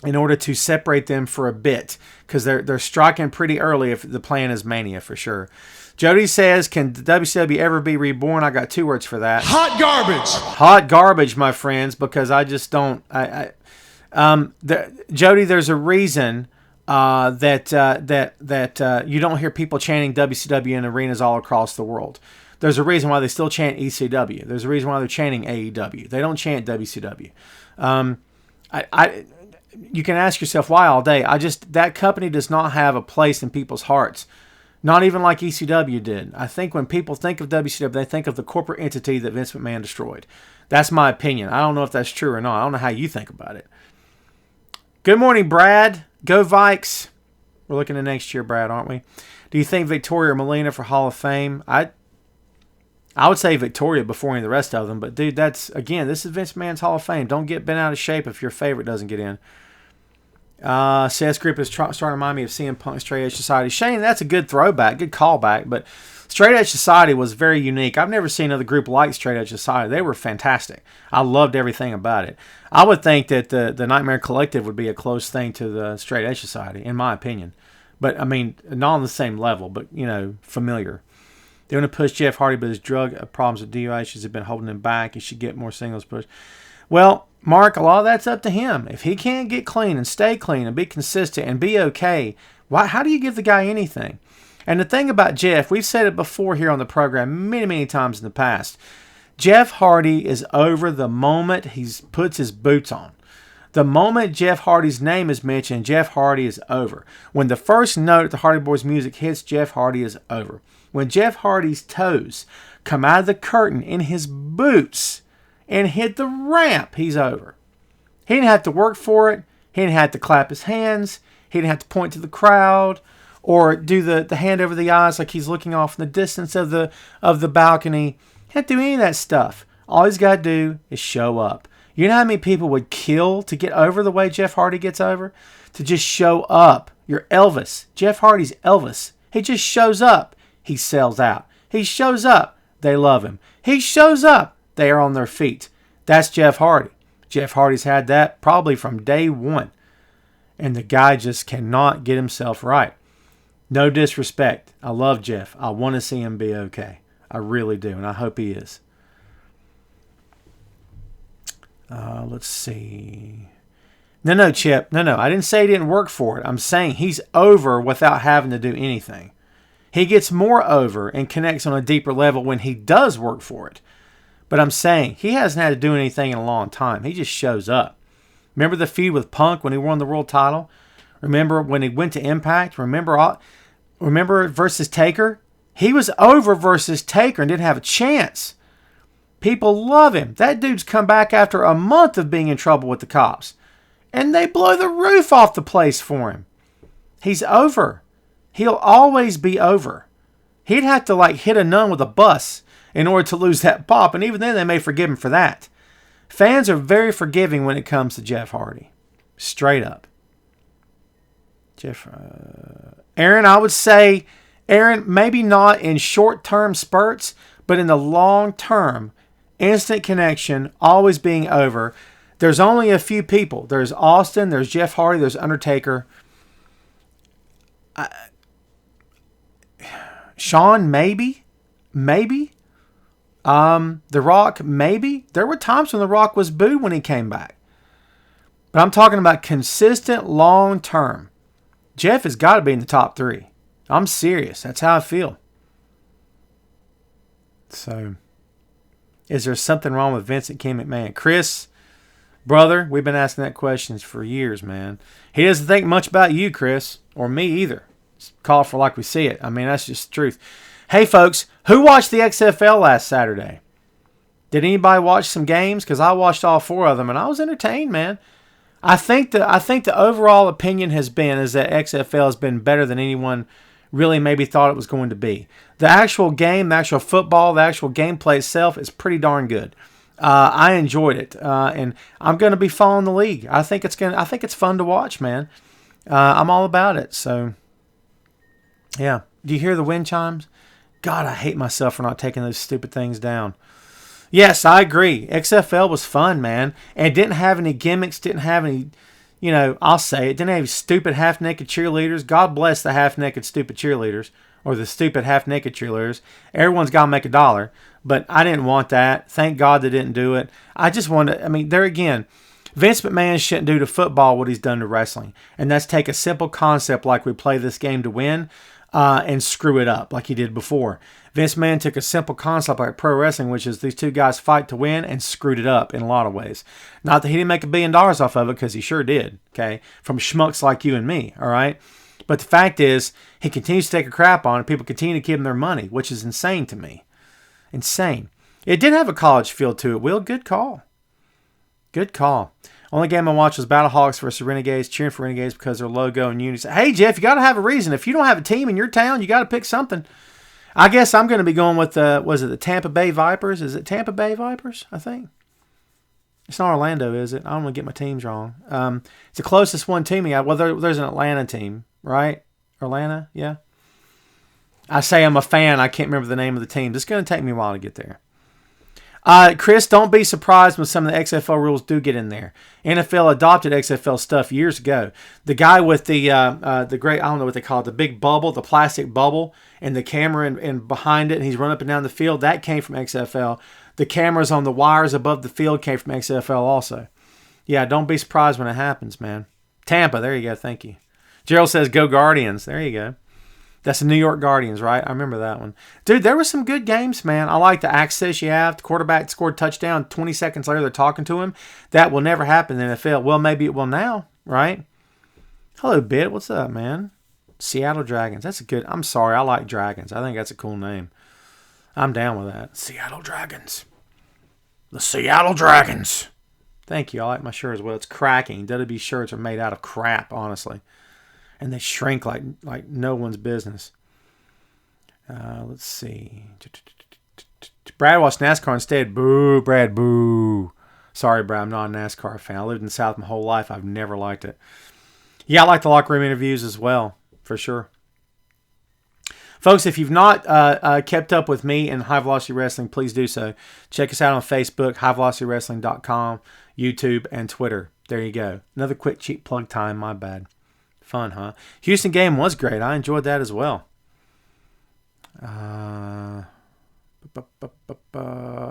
in order to separate them for a bit because they're striking pretty early if the plan is Mania for sure. Jody says, can WCW ever be reborn? I got 2 words for that. Hot garbage. Hot garbage, my friends, because I just don't... Jody, there's a reason that you don't hear people chanting WCW in arenas all across the world. There's a reason why they still chant ECW. There's a reason why they're chanting AEW. They don't chant WCW. You can ask yourself why all day. That company does not have a place in people's hearts. Not even like ECW did. I think when people think of WCW, they think of the corporate entity that Vince McMahon destroyed. That's my opinion. I don't know if that's true or not. I don't know how you think about it. Good morning, Brad. Go Vikes. We're looking at next year, Brad, aren't we? Do you think Victoria or Melina for Hall of Fame? I would say Victoria before any of the rest of them. But, dude, this is Vince McMahon's Hall of Fame. Don't get bent out of shape if your favorite doesn't get in. CS Group is starting to remind me of CM Punk Straight Edge Society. Shane, that's a good throwback, good callback. But Straight Edge Society was very unique. I've never seen another group like Straight Edge Society. They were fantastic. I loved everything about it. I would think that the Nightmare Collective would be a close thing to the Straight Edge Society, in my opinion. But, I mean, not on the same level, but, familiar. They want to push Jeff Hardy, but his drug problems with DUI issues have been holding him back. He should get more singles pushed. Well, Mark, a lot of that's up to him. If he can't get clean and stay clean and be consistent and be okay, how do you give the guy anything? And the thing about Jeff, we've said it before here on the program many, many times in the past. Jeff Hardy is over the moment he puts his boots on. The moment Jeff Hardy's name is mentioned, Jeff Hardy is over. When the first note of the Hardy Boys music hits, Jeff Hardy is over. When Jeff Hardy's toes come out of the curtain in his boots and hit the ramp, he's over. He didn't have to work for it. He didn't have to clap his hands. He didn't have to point to the crowd or do the hand over the eyes like he's looking off in the distance of the balcony. He didn't do any of that stuff. All he's got to do is show up. You know how many people would kill to get over the way Jeff Hardy gets over? To just show up. You're Elvis. Jeff Hardy's Elvis. He just shows up. He sells out. He shows up. They love him. He shows up. They are on their feet. That's Jeff Hardy. Jeff Hardy's had that probably from day one. And the guy just cannot get himself right. No disrespect. I love Jeff. I want to see him be okay. I really do. And I hope he is. Let's see. No, Chip. No. I didn't say he didn't work for it. I'm saying he's over without having to do anything. He gets more over and connects on a deeper level when he does work for it. But I'm saying he hasn't had to do anything in a long time. He just shows up. Remember the feud with Punk when he won the world title? Remember when he went to Impact? Remember versus Taker? He was over versus Taker and didn't have a chance. People love him. That dude's come back after a month of being in trouble with the cops. And they blow the roof off the place for him. He's over. He'll always be over. He'd have to hit a nun with a bus in order to lose that pop. And even then they may forgive him for that. Fans are very forgiving when it comes to Jeff Hardy. Straight up. Aaron, I would say, maybe not in short-term spurts, but in the long term, instant connection, always being over. There's only a few people. There's Austin, there's Jeff Hardy, there's Undertaker. Shawn, maybe. The Rock, maybe. There were times when The Rock was booed when he came back. But I'm talking about consistent long term. Jeff has got to be in the top 3. I'm serious. That's how I feel. So, is there something wrong with Vincent King McMahon? Chris, brother, we've been asking that question for years, man. He doesn't think much about you, Chris, or me either. Just call it for like we see it. I mean, that's just the truth. Hey, folks, who watched the XFL last Saturday? Did anybody watch some games? Because I watched all 4 of them, and I was entertained, man. I think the overall opinion has been is that XFL has been better than anyone really maybe thought it was going to be. The actual game, the actual football, the actual gameplay itself is pretty darn good. I enjoyed it, and I'm going to be following the league. I think it's fun to watch, man. I'm all about it. So, yeah. Do you hear the wind chimes? God, I hate myself for not taking those stupid things down. Yes, I agree. XFL was fun, man. And it didn't have any gimmicks, didn't have any, I'll say it, didn't have stupid half-naked cheerleaders. God bless the half-naked stupid cheerleaders or the stupid half-naked cheerleaders. Everyone's got to make $1. But I didn't want that. Thank God they didn't do it. I just wanted, there again, Vince McMahon shouldn't do to football what he's done to wrestling. And that's take a simple concept like we play this game to win and screw it up like he did before. Vince McMahon took a simple concept like pro wrestling, which is these two guys fight to win, and screwed it up in a lot of ways. Not that he didn't make $1 billion off of it, because he sure did, okay, from schmucks like you and me, all right? But the fact is, he continues to take a crap on it. People continue to give him their money, which is insane to me. Insane. It did have a college feel to it, Will. Good call. Good call. Only game I watched was Battlehawks versus Renegades, cheering for Renegades because their logo and unity. Hey, Jeff, you got to have a reason. If you don't have a team in your town, you got to pick something. I guess I'm going to be going with the Tampa Bay Vipers? Is it Tampa Bay Vipers, I think? It's not Orlando, is it? I don't want to get my teams wrong. It's the closest one to me. Well, there's an Atlanta team, right? Atlanta, yeah. I say I'm a fan. I can't remember the name of the team. It's going to take me a while to get there. Chris, don't be surprised when some of the XFL rules do get in there. NFL adopted XFL stuff years ago. The guy with the great, I don't know what they call it, the big bubble, the plastic bubble, and the camera and behind it, and he's running up and down the field, that came from XFL. The cameras on the wires above the field came from XFL also. Yeah, don't be surprised when it happens, man. Tampa, there you go, thank you. Gerald says, go Guardians. There you go. That's the New York Guardians, right? I remember that one. Dude, there were some good games, man. I like the access you have. The quarterback scored a touchdown. 20 seconds later, they're talking to him. That will never happen in the NFL. Well, maybe it will now, right? Hello, Bit. What's up, man? Seattle Dragons. That's a good... I'm sorry. I like Dragons. I think that's a cool name. I'm down with that. Seattle Dragons. The Seattle Dragons. Thank you. I like my shirt as well. It's cracking. WWE shirts are made out of crap, honestly. And they shrink like no one's business. Let's see. Brad watched NASCAR instead. Boo, Brad, boo. Sorry, Brad, I'm not a NASCAR fan. I lived in the South my whole life. I've never liked it. Yeah, I like the locker room interviews as well, for sure. Folks, if you've not kept up with me and High Velocity Wrestling, please do so. Check us out on Facebook, highvelocitywrestling.com, YouTube, and Twitter. There you go. Another quick, cheap plug time. My bad. Fun, huh? Houston game was great. I enjoyed that as well.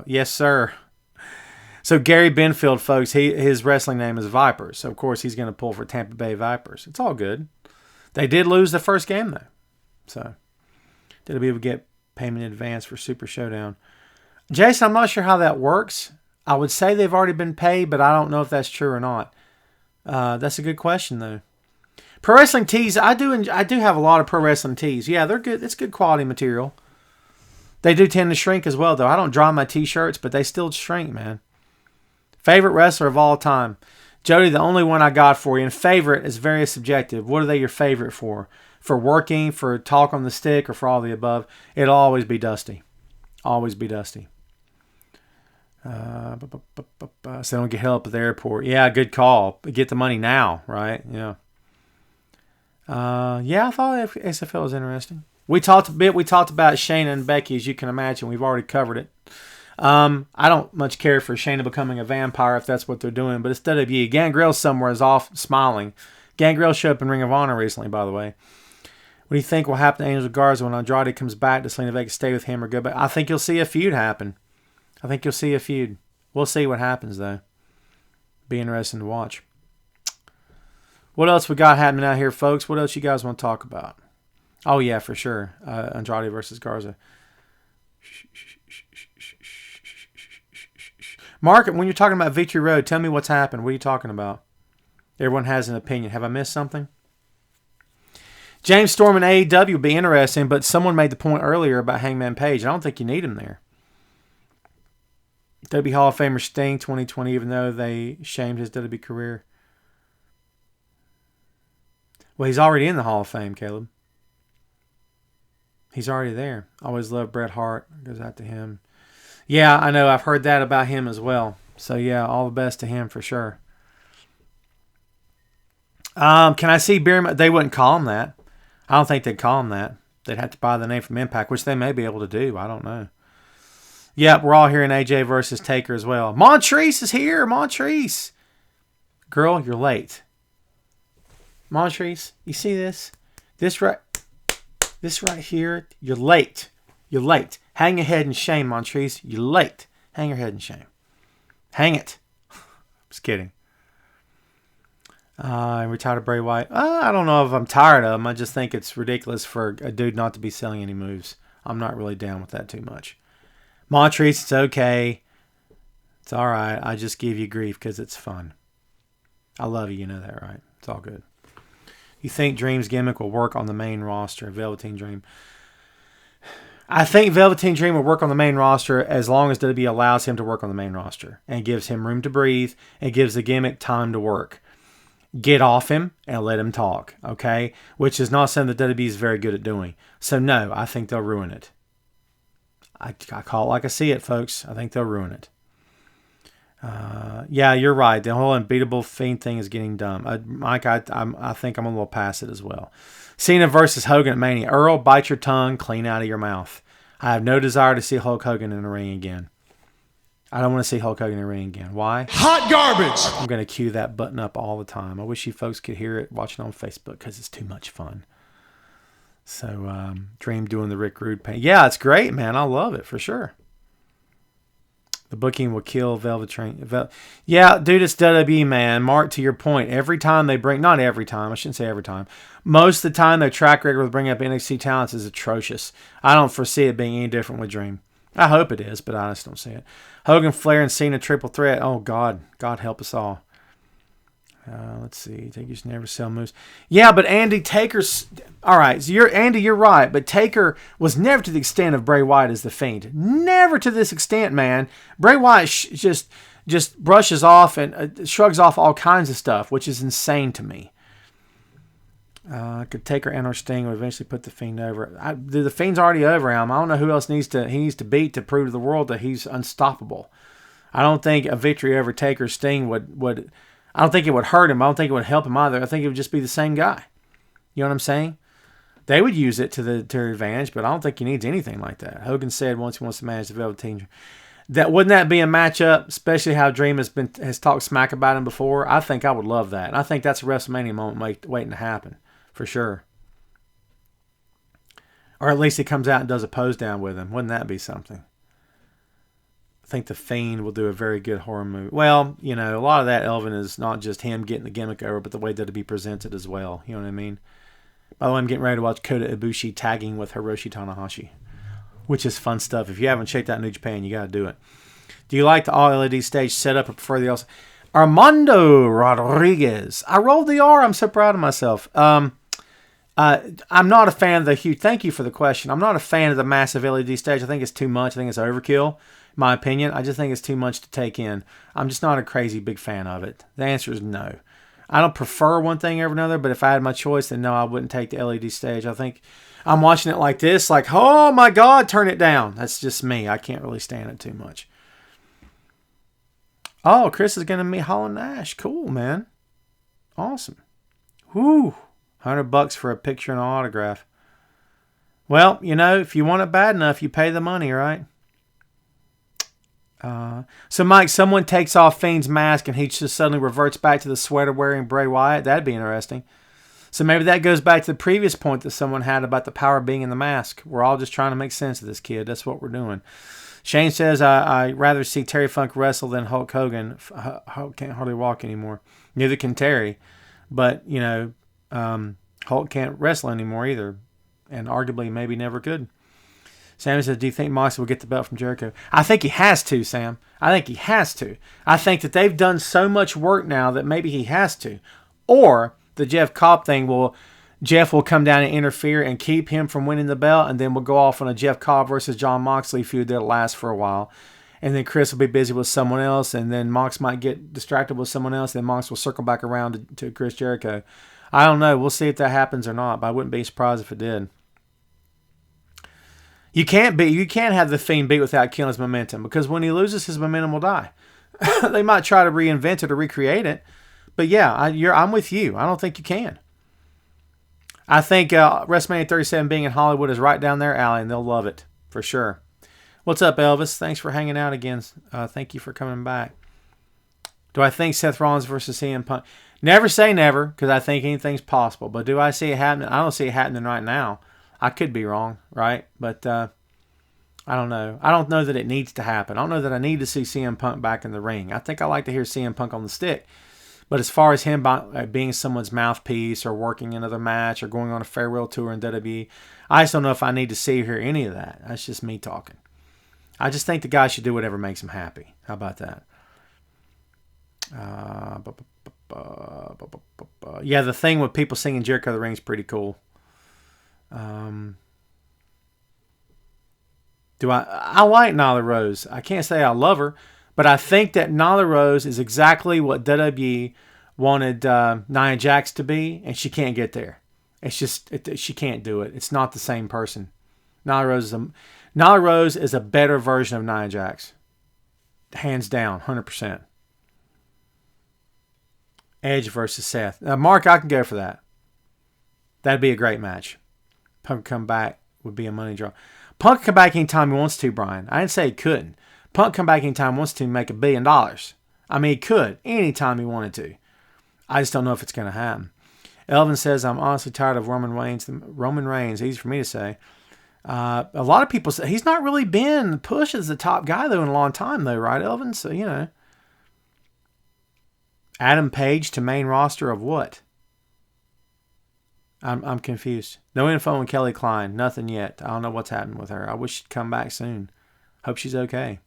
Yes, sir. So Gary Benfield, folks, his wrestling name is Vipers. So, of course, he's going to pull for Tampa Bay Vipers. It's all good. They did lose the first game, though. So, they'll be able to get payment in advance for Super Showdown. Jason, I'm not sure how that works. I would say they've already been paid, but I don't know if that's true or not. That's a good question, though. Pro wrestling tees, I do have a lot of pro wrestling tees. Yeah, they're good. It's good quality material. They do tend to shrink as well, though. I don't dry my t-shirts, but they still shrink, man. Favorite wrestler of all time. Jody, the only one I got for you. And favorite is very subjective. What are they your favorite for? For working, for talk on the stick, or for all the above? It'll always be Dusty. Always be Dusty. So don't get help at the airport. Yeah, good call. Get the money now, right? Yeah. I thought XFL was interesting. We talked about Shayna and Becky, as you can imagine. We've already covered it. I don't much care for Shayna becoming a vampire if that's what they're doing, but it's WWE. Gangrel somewhere is off smiling. Gangrel showed up in Ring of Honor recently, by the way. What do you think will happen to Angel Garza when Andrade comes back? Does Selena Vega stay with him or go back? I think you'll see a feud happen. We'll see what happens, though. Be interesting to watch. What else we got happening out here, folks? What else you guys want to talk about? Oh, yeah, for sure. Andrade versus Garza. Mark, when you're talking about Victory Road, tell me what's happened. What are you talking about? Everyone has an opinion. Have I missed something? James Storm in AEW would be interesting, but someone made the point earlier about Hangman Page. I don't think you need him there. WWE Hall of Famer Sting 2020, even though they shamed his WWE career. Well, he's already in the Hall of Fame, Caleb. He's already there. Always loved Bret Hart. Goes out to him. Yeah, I know. I've heard that about him as well. So, yeah, all the best to him for sure. Can I see Beer? They wouldn't call him that. I don't think they'd call him that. They'd have to buy the name from Impact, which they may be able to do. I don't know. Yep, we're all hearing AJ versus Taker as well. Montrese is here. Montrese. Girl, you're late. Montrese, you see this? This right here, you're late. You're late. Hang your head in shame, Montrese. You're late. Hang your head in shame. Hang it. Just kidding. Retired Bray Wyatt. I don't know if I'm tired of him. I just think it's ridiculous for a dude not to be selling any moves. I'm not really down with that too much. Montrese, it's okay. It's all right. I just give you grief because it's fun. I love you. You know that, right? It's all good. You think Dream's gimmick will work on the main roster, Velveteen Dream? I think Velveteen Dream will work on the main roster as long as WWE allows him to work on the main roster and gives him room to breathe and gives the gimmick time to work. Get off him and let him talk, okay? Which is not something that WWE is very good at doing. So, no, I think they'll ruin it. I call it like I see it, folks. I think they'll ruin it. Yeah, you're right. The whole unbeatable Fiend thing is getting dumb. Mike, I think I'm a little past it as well. Cena versus Hogan at Mania. Earl, bite your tongue clean out of your mouth. I have no desire to see Hulk Hogan in the ring again. I don't want to see Hulk Hogan in the ring again. Why? Hot garbage. I'm going to cue that button up all the time. I wish you folks could hear it watching on Facebook because it's too much fun. So, Dream doing the Rick Rude paint. Yeah, it's great, man. I love it for sure. The booking will kill Velvet Train. Yeah, dude, it's WWE, man. Mark, to your point, every time they bring, not every time, I shouldn't say every time, most of the time their track record with bringing up NXT talents is atrocious. I don't foresee it being any different with Dream. I hope it is, but I just don't see it. Hogan, Flair, and Cena triple threat. Oh, God. God help us all. Let's see. Taker used to never sell moves. Yeah, but Andy Taker's... All right, so you're right, but Taker was never to the extent of Bray Wyatt as the Fiend. Never to this extent, man. Bray Wyatt just brushes off and shrugs off all kinds of stuff, which is insane to me. Could Taker and or Sting would eventually put the Fiend over. The Fiend's already over him. I don't know who else he needs to beat to prove to the world that he's unstoppable. I don't think a victory over Taker Sting would I don't think it would hurt him. I don't think it would help him either. I think it would just be the same guy. You know what I'm saying? They would use it to their advantage, but I don't think he needs anything like that. Hogan said once he wants to manage the Velveteen. Wouldn't that be a matchup, especially how Dream has talked smack about him before? I think I would love that. And I think that's a WrestleMania moment waiting to happen, for sure. Or at least he comes out and does a pose down with him. Wouldn't that be something? I think the Fiend will do a very good horror movie. Well, you know, a lot of that, Elvin, is not just him getting the gimmick over, but the way that it be presented as well. You know what I mean? By the way, I'm getting ready to watch Kota Ibushi tagging with Hiroshi Tanahashi, which is fun stuff. If you haven't checked out New Japan, you got to do it. Do you like the all-LED stage setup or prefer the also? Armando Rodriguez. I rolled the R. I'm so proud of myself. I'm not a fan of the huge... Thank you for the question. I'm not a fan of the massive LED stage. I think it's too much. I think it's overkill. My opinion, I just think it's too much to take in. I'm just not a crazy big fan of it. The answer is no. I don't prefer one thing over another, but if I had my choice, then no, I wouldn't take the LED stage. I think I'm watching it like this, like, oh my God, turn it down. That's just me. I can't really stand it too much. Oh, Chris is going to meet Holland Nash. Cool, man. Awesome. Whew. $100 for a picture and an autograph. Well, you know, if you want it bad enough, you pay the money, right? So, Mike, someone takes off Fiend's mask and he just suddenly reverts back to the sweater-wearing Bray Wyatt. That'd be interesting. So maybe that goes back to the previous point that someone had about the power being in the mask. We're all just trying to make sense of this kid. That's what we're doing. Shane says, I'd rather see Terry Funk wrestle than Hulk Hogan. Hulk can't hardly walk anymore. Neither can Terry. But, you know, Hulk can't wrestle anymore either. And arguably maybe never could. Sam says, do you think Moxley will get the belt from Jericho? I think he has to, Sam. I think he has to. I think that they've done so much work now that maybe he has to. Or the Jeff Cobb thing Jeff will come down and interfere and keep him from winning the belt, and then we'll go off on a Jeff Cobb versus John Moxley feud that'll last for a while. And then Chris will be busy with someone else, and then Mox might get distracted with someone else, and Mox will circle back around to Chris Jericho. I don't know. We'll see if that happens or not, but I wouldn't be surprised if it did. You can't have the Fiend beat without killing his momentum, because when he loses, his momentum will die. They might try to reinvent it or recreate it, but yeah, I'm with you. I don't think you can. I think WrestleMania 37 being in Hollywood is right down their alley, and they'll love it for sure. What's up, Elvis? Thanks for hanging out again. Thank you for coming back. Do I think Seth Rollins versus CM Punk? Never say never, because I think anything's possible. But do I see it happening? I don't see it happening right now. I could be wrong, right? But I don't know. I don't know that it needs to happen. I don't know that I need to see CM Punk back in the ring. I think I like to hear CM Punk on the stick. But as far as him being someone's mouthpiece or working another match or going on a farewell tour in WWE, I just don't know if I need to see or hear any of that. That's just me talking. I just think the guy should do whatever makes him happy. How about that? Yeah, the thing with people singing Jericho the Ring is pretty cool. I like Nyla Rose. I can't say I love her, but I think that Nyla Rose is exactly what WWE wanted Nia Jax to be, and she can't get there. It's just she can't do it. It's not the same person. Nyla Rose is a better version of Nia Jax, hands down, 100%. Edge versus Seth. Now, Mark, I can go for that. That'd be a great match. Punk come back would be a money draw. Punk come back anytime he wants to, Brian. I didn't say he couldn't. Punk come back anytime he wants to make $1 billion. I mean, he could anytime he wanted to. I just don't know if it's going to happen. Elvin says, I'm honestly tired of Roman Reigns. Roman Reigns, easy for me to say. A lot of people say he's not really been pushed as the top guy, though, in a long time, though, right, Elvin? So, you know. Adam Page to main roster of what? I'm confused. No info on Kelly Klein. Nothing yet. I don't know what's happening with her. I wish she'd come back soon. Hope she's okay.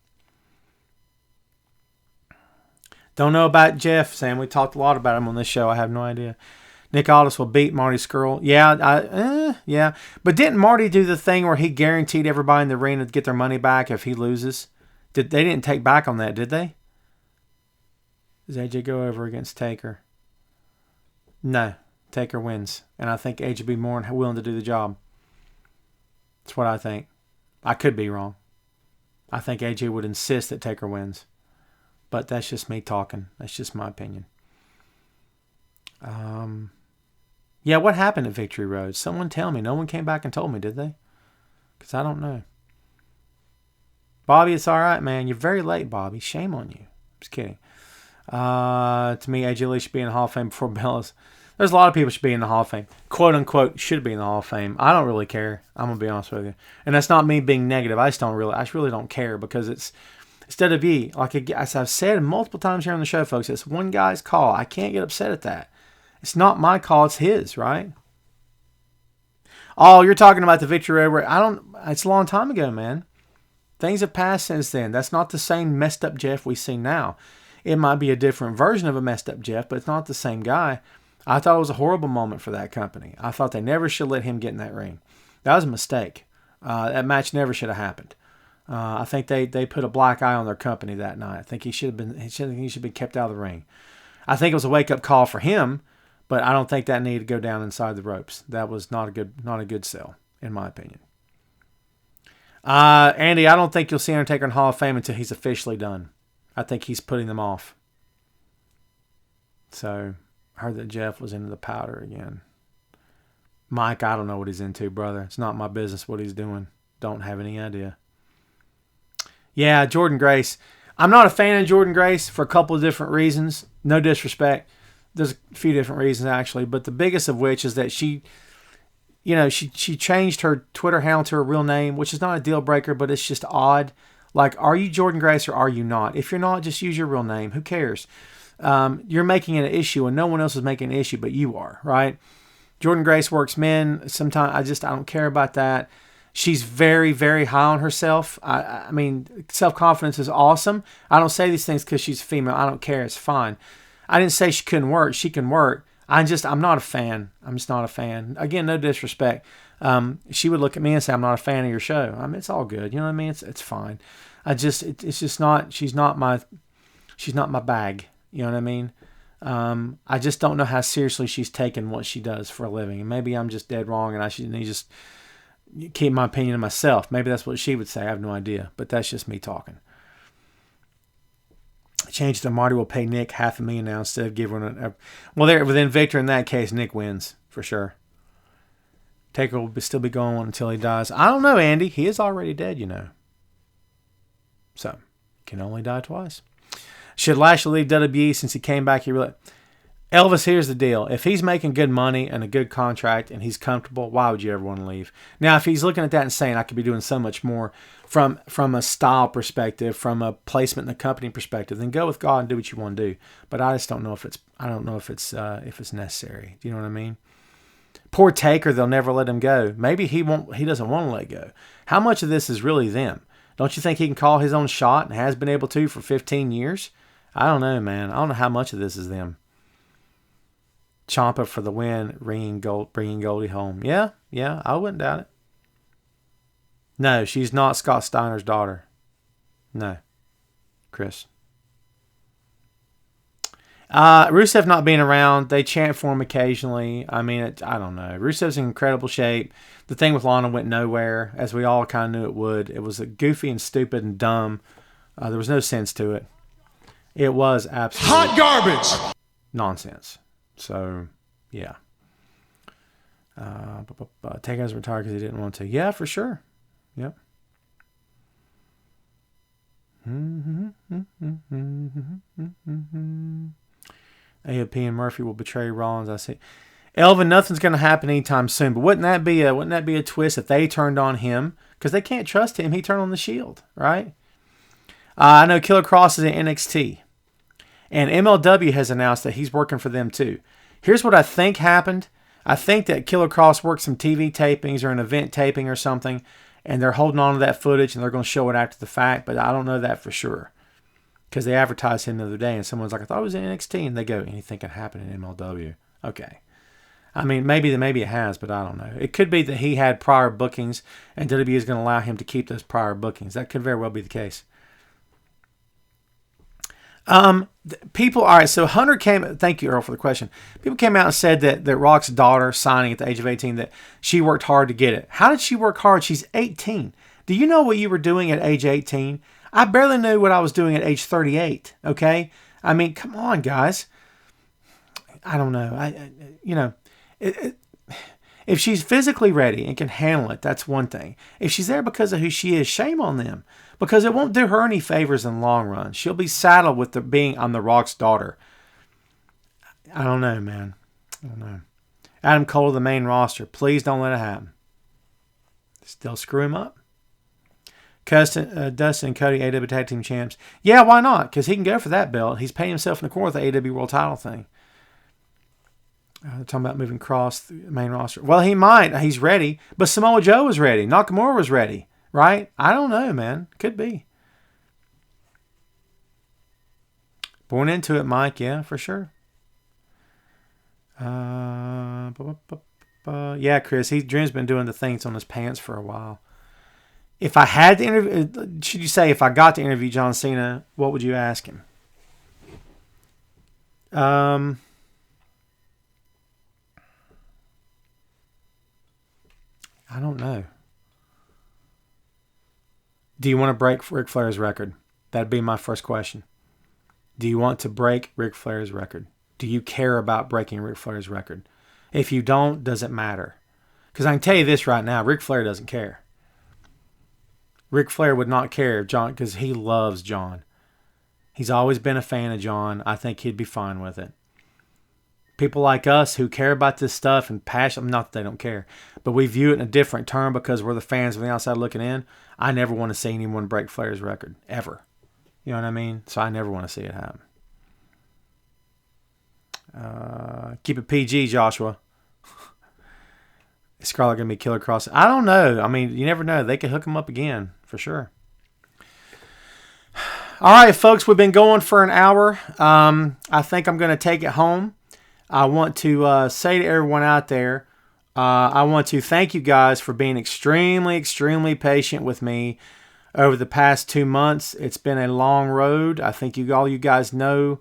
Don't know about Jeff, Sam. We talked a lot about him on this show. I have no idea. Nick Aldis will beat Marty Scurll. Yeah. But didn't Marty do the thing where he guaranteed everybody in the arena to get their money back if he loses? They didn't take back on that, did they? Does AJ go over against Taker? No. Taker wins. And I think AJ would be more than willing to do the job. That's what I think. I could be wrong. I think AJ would insist that Taker wins. But that's just me talking. That's just my opinion. Yeah, what happened at Victory Road? Someone tell me. No one came back and told me, did they? Because I don't know. Bobby, it's all right, man. You're very late, Bobby. Shame on you. Just kidding. To me, AJ Lee should be in the Hall of Fame before Bellas. There's a lot of people should be in the Hall of Fame. Quote, unquote, should be in the Hall of Fame. I don't really care. I'm going to be honest with you. And that's not me being negative. I really don't care because it's WWE. Like as I've said multiple times here on the show, folks, it's one guy's call. I can't get upset at that. It's not my call. It's his, right? Oh, you're talking about the Victory Road. It's a long time ago, man. Things have passed since then. That's not the same messed up Jeff we see now. It might be a different version of a messed up Jeff, but it's not the same guy. I thought it was a horrible moment for that company. I thought they never should let him get in that ring. That was a mistake. That match never should have happened. I think they put a black eye on their company that night. I think he should be kept out of the ring. I think it was a wake up call for him, but I don't think that needed to go down inside the ropes. That was not a good sell, in my opinion. Andy, I don't think you'll see Undertaker in Hall of Fame until he's officially done. I think he's putting them off. So, I heard that Jeff was into the powder again. Mike, I don't know what he's into, brother. It's not my business what he's doing. Don't have any idea. Yeah, Jordan Grace. I'm not a fan of Jordan Grace for a couple of different reasons. No disrespect. There's a few different reasons, actually. But the biggest of which is that she changed her Twitter handle to her real name, which is not a deal breaker, but it's just odd. Like, are you Jordan Grace or are you not? If you're not, just use your real name. Who cares? You're making it an issue and no one else is making an issue, but you are, right? Jordan Grace works men. Sometimes I don't care about that. She's very, very high on herself. I mean, self-confidence is awesome. I don't say these things because she's female. I don't care. It's fine. I didn't say she couldn't work. She can work. I'm not a fan. I'm just not a fan. Again, no disrespect. She would look at me and say, I'm not a fan of your show. I mean, it's all good. You know what I mean? It's fine. It's just not, she's not my bag. You know what I mean? I just don't know how seriously she's taken what she does for a living. And maybe I'm just dead wrong and I should just keep my opinion to myself. Maybe that's what she would say. I have no idea. But that's just me talking. Change to Marty will pay Nick $500,000 now instead of giving within Victor in that case, Nick wins for sure. Taker will still be going until he dies. I don't know, Andy. He is already dead, you know. So, can only die twice. Should Lashley leave WWE since he came back? Elvis, here's the deal. If he's making good money and a good contract and he's comfortable, why would you ever want to leave? Now, if he's looking at that and saying, I could be doing so much more from a style perspective, from a placement in the company perspective, then go with God and do what you want to do. But I just don't know if it's necessary. Do you know what I mean? Poor Taker, they'll never let him go. Maybe he doesn't want to let go. How much of this is really them? Don't you think he can call his own shot and has been able to for 15 years? I don't know, man. I don't know how much of this is them. Ciampa for the win, bringing Goldie home. Yeah, I wouldn't doubt it. No, she's not Scott Steiner's daughter. No, Chris. Rusev not being around, they chant for him occasionally. I mean, I don't know. Rusev's in incredible shape. The thing with Lana went nowhere, as we all kind of knew it would. It was goofy and stupid and dumb. There was no sense to it. It was absolute Hot garbage. Nonsense. So, yeah. Taker has retired because he didn't want to. Yeah, for sure. Yep. AOP and Murphy will betray Rollins. I see. Elvin, nothing's going to happen anytime soon. But wouldn't that be a twist if they turned on him? Because they can't trust him. He turned on the Shield, right? I know Killer Cross is in NXT. And MLW has announced that he's working for them too. Here's what I think happened. I think that Killer Cross worked some TV tapings or an event taping or something, and they're holding on to that footage and they're going to show it after the fact, but I don't know that for sure. Because they advertised him the other day and someone's like, I thought it was in NXT, and they go, anything can happen in MLW. Okay. I mean, maybe it has, but I don't know. It could be that he had prior bookings and WWE is going to allow him to keep those prior bookings. That could very well be the case. People, all right, so Hunter came, thank you, Earl, for the question. People came out and said that Rock's daughter signing at the age of 18, that she worked hard to get it. How did she work hard? She's 18. Do you know what you were doing at age 18? I barely knew what I was doing at age 38, okay? I mean, come on, guys. I don't know. If she's physically ready and can handle it, that's one thing. If she's there because of who she is, shame on them. Because it won't do her any favors in the long run. She'll be saddled with I'm the Rock's daughter. I don't know, man. I don't know. Adam Cole to the main roster. Please don't let it happen. Still screw him up. Dustin and Cody, AW Tag Team Champs. Yeah, why not? Because he can go for that belt. He's paying himself in the corner with the AW World Title thing. They're talking about moving across the main roster. Well, he might. He's ready. But Samoa Joe was ready. Nakamura was ready. Right? I don't know, man. Could be. Born into it, Mike. Yeah, for sure. Yeah, Chris. Dream's been doing the things on his pants for a while. If I had to interview, should you say if I got to interview John Cena, what would you ask him? I don't know. Do you want to break Ric Flair's record? That'd be my first question. Do you want to break Ric Flair's record? Do you care about breaking Ric Flair's record? If you don't, does it matter? Because I can tell you this right now, Ric Flair doesn't care. Ric Flair would not care if John, because he loves John. He's always been a fan of John. I think he'd be fine with it. People like us who care about this stuff and passion, not that they don't care, but we view it in a different term because we're the fans from the outside looking in. I never want to see anyone break Flair's record, ever. You know what I mean? So I never want to see it happen. Keep it PG, Joshua. Is Scarlett going to be Killer Cross? I don't know. I mean, you never know. They could hook him up again, for sure. All right, folks, we've been going for an hour. I think I'm going to take it home. I want to say to everyone out there, I want to thank you guys for being extremely, extremely patient with me over the past 2 months. It's been a long road. I think all you guys know.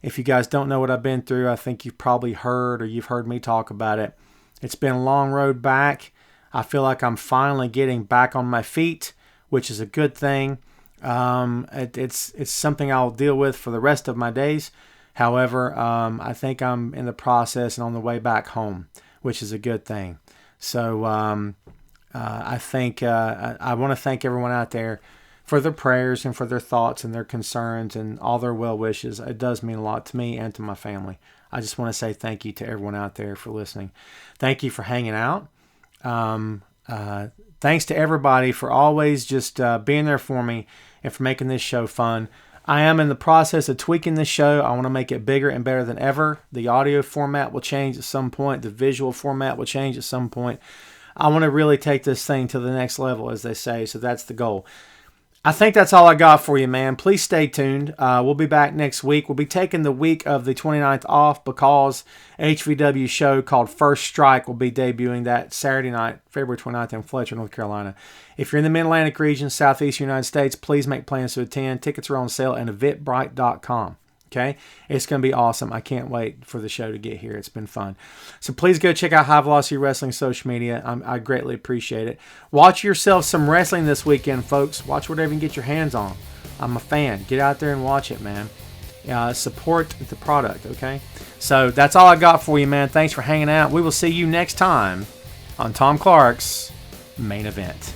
If you guys don't know what I've been through, I think you've probably heard or you've heard me talk about it. It's been a long road back. I feel like I'm finally getting back on my feet, which is a good thing. It's something I'll deal with for the rest of my days. However, I think I'm in the process and on the way back home, which is a good thing. So I think I want to thank everyone out there for their prayers and for their thoughts and their concerns and all their well wishes. It does mean a lot to me and to my family. I just want to say thank you to everyone out there for listening. Thank you for hanging out. Thanks to everybody for always just being there for me and for making this show fun. I am in the process of tweaking this show. I want to make it bigger and better than ever. The audio format will change at some point. The visual format will change at some point. I want to really take this thing to the next level, as they say, so that's the goal. I think that's all I got for you, man. Please stay tuned. We'll be back next week. We'll be taking the week of the 29th off because HVW show called First Strike will be debuting that Saturday night, February 29th in Fletcher, North Carolina. If you're in the Mid-Atlantic region, Southeast United States, please make plans to attend. Tickets are on sale at eventbrite.com. Okay, it's going to be awesome. I can't wait for the show to get here. It's been fun. So please go check out High Velocity Wrestling social media. I greatly appreciate it. Watch yourself some wrestling this weekend, folks. Watch whatever you can get your hands on. I'm a fan. Get out there and watch it, man. Support the product, okay? So that's all I got for you, man. Thanks for hanging out. We will see you next time on Tom Clark's Main Event.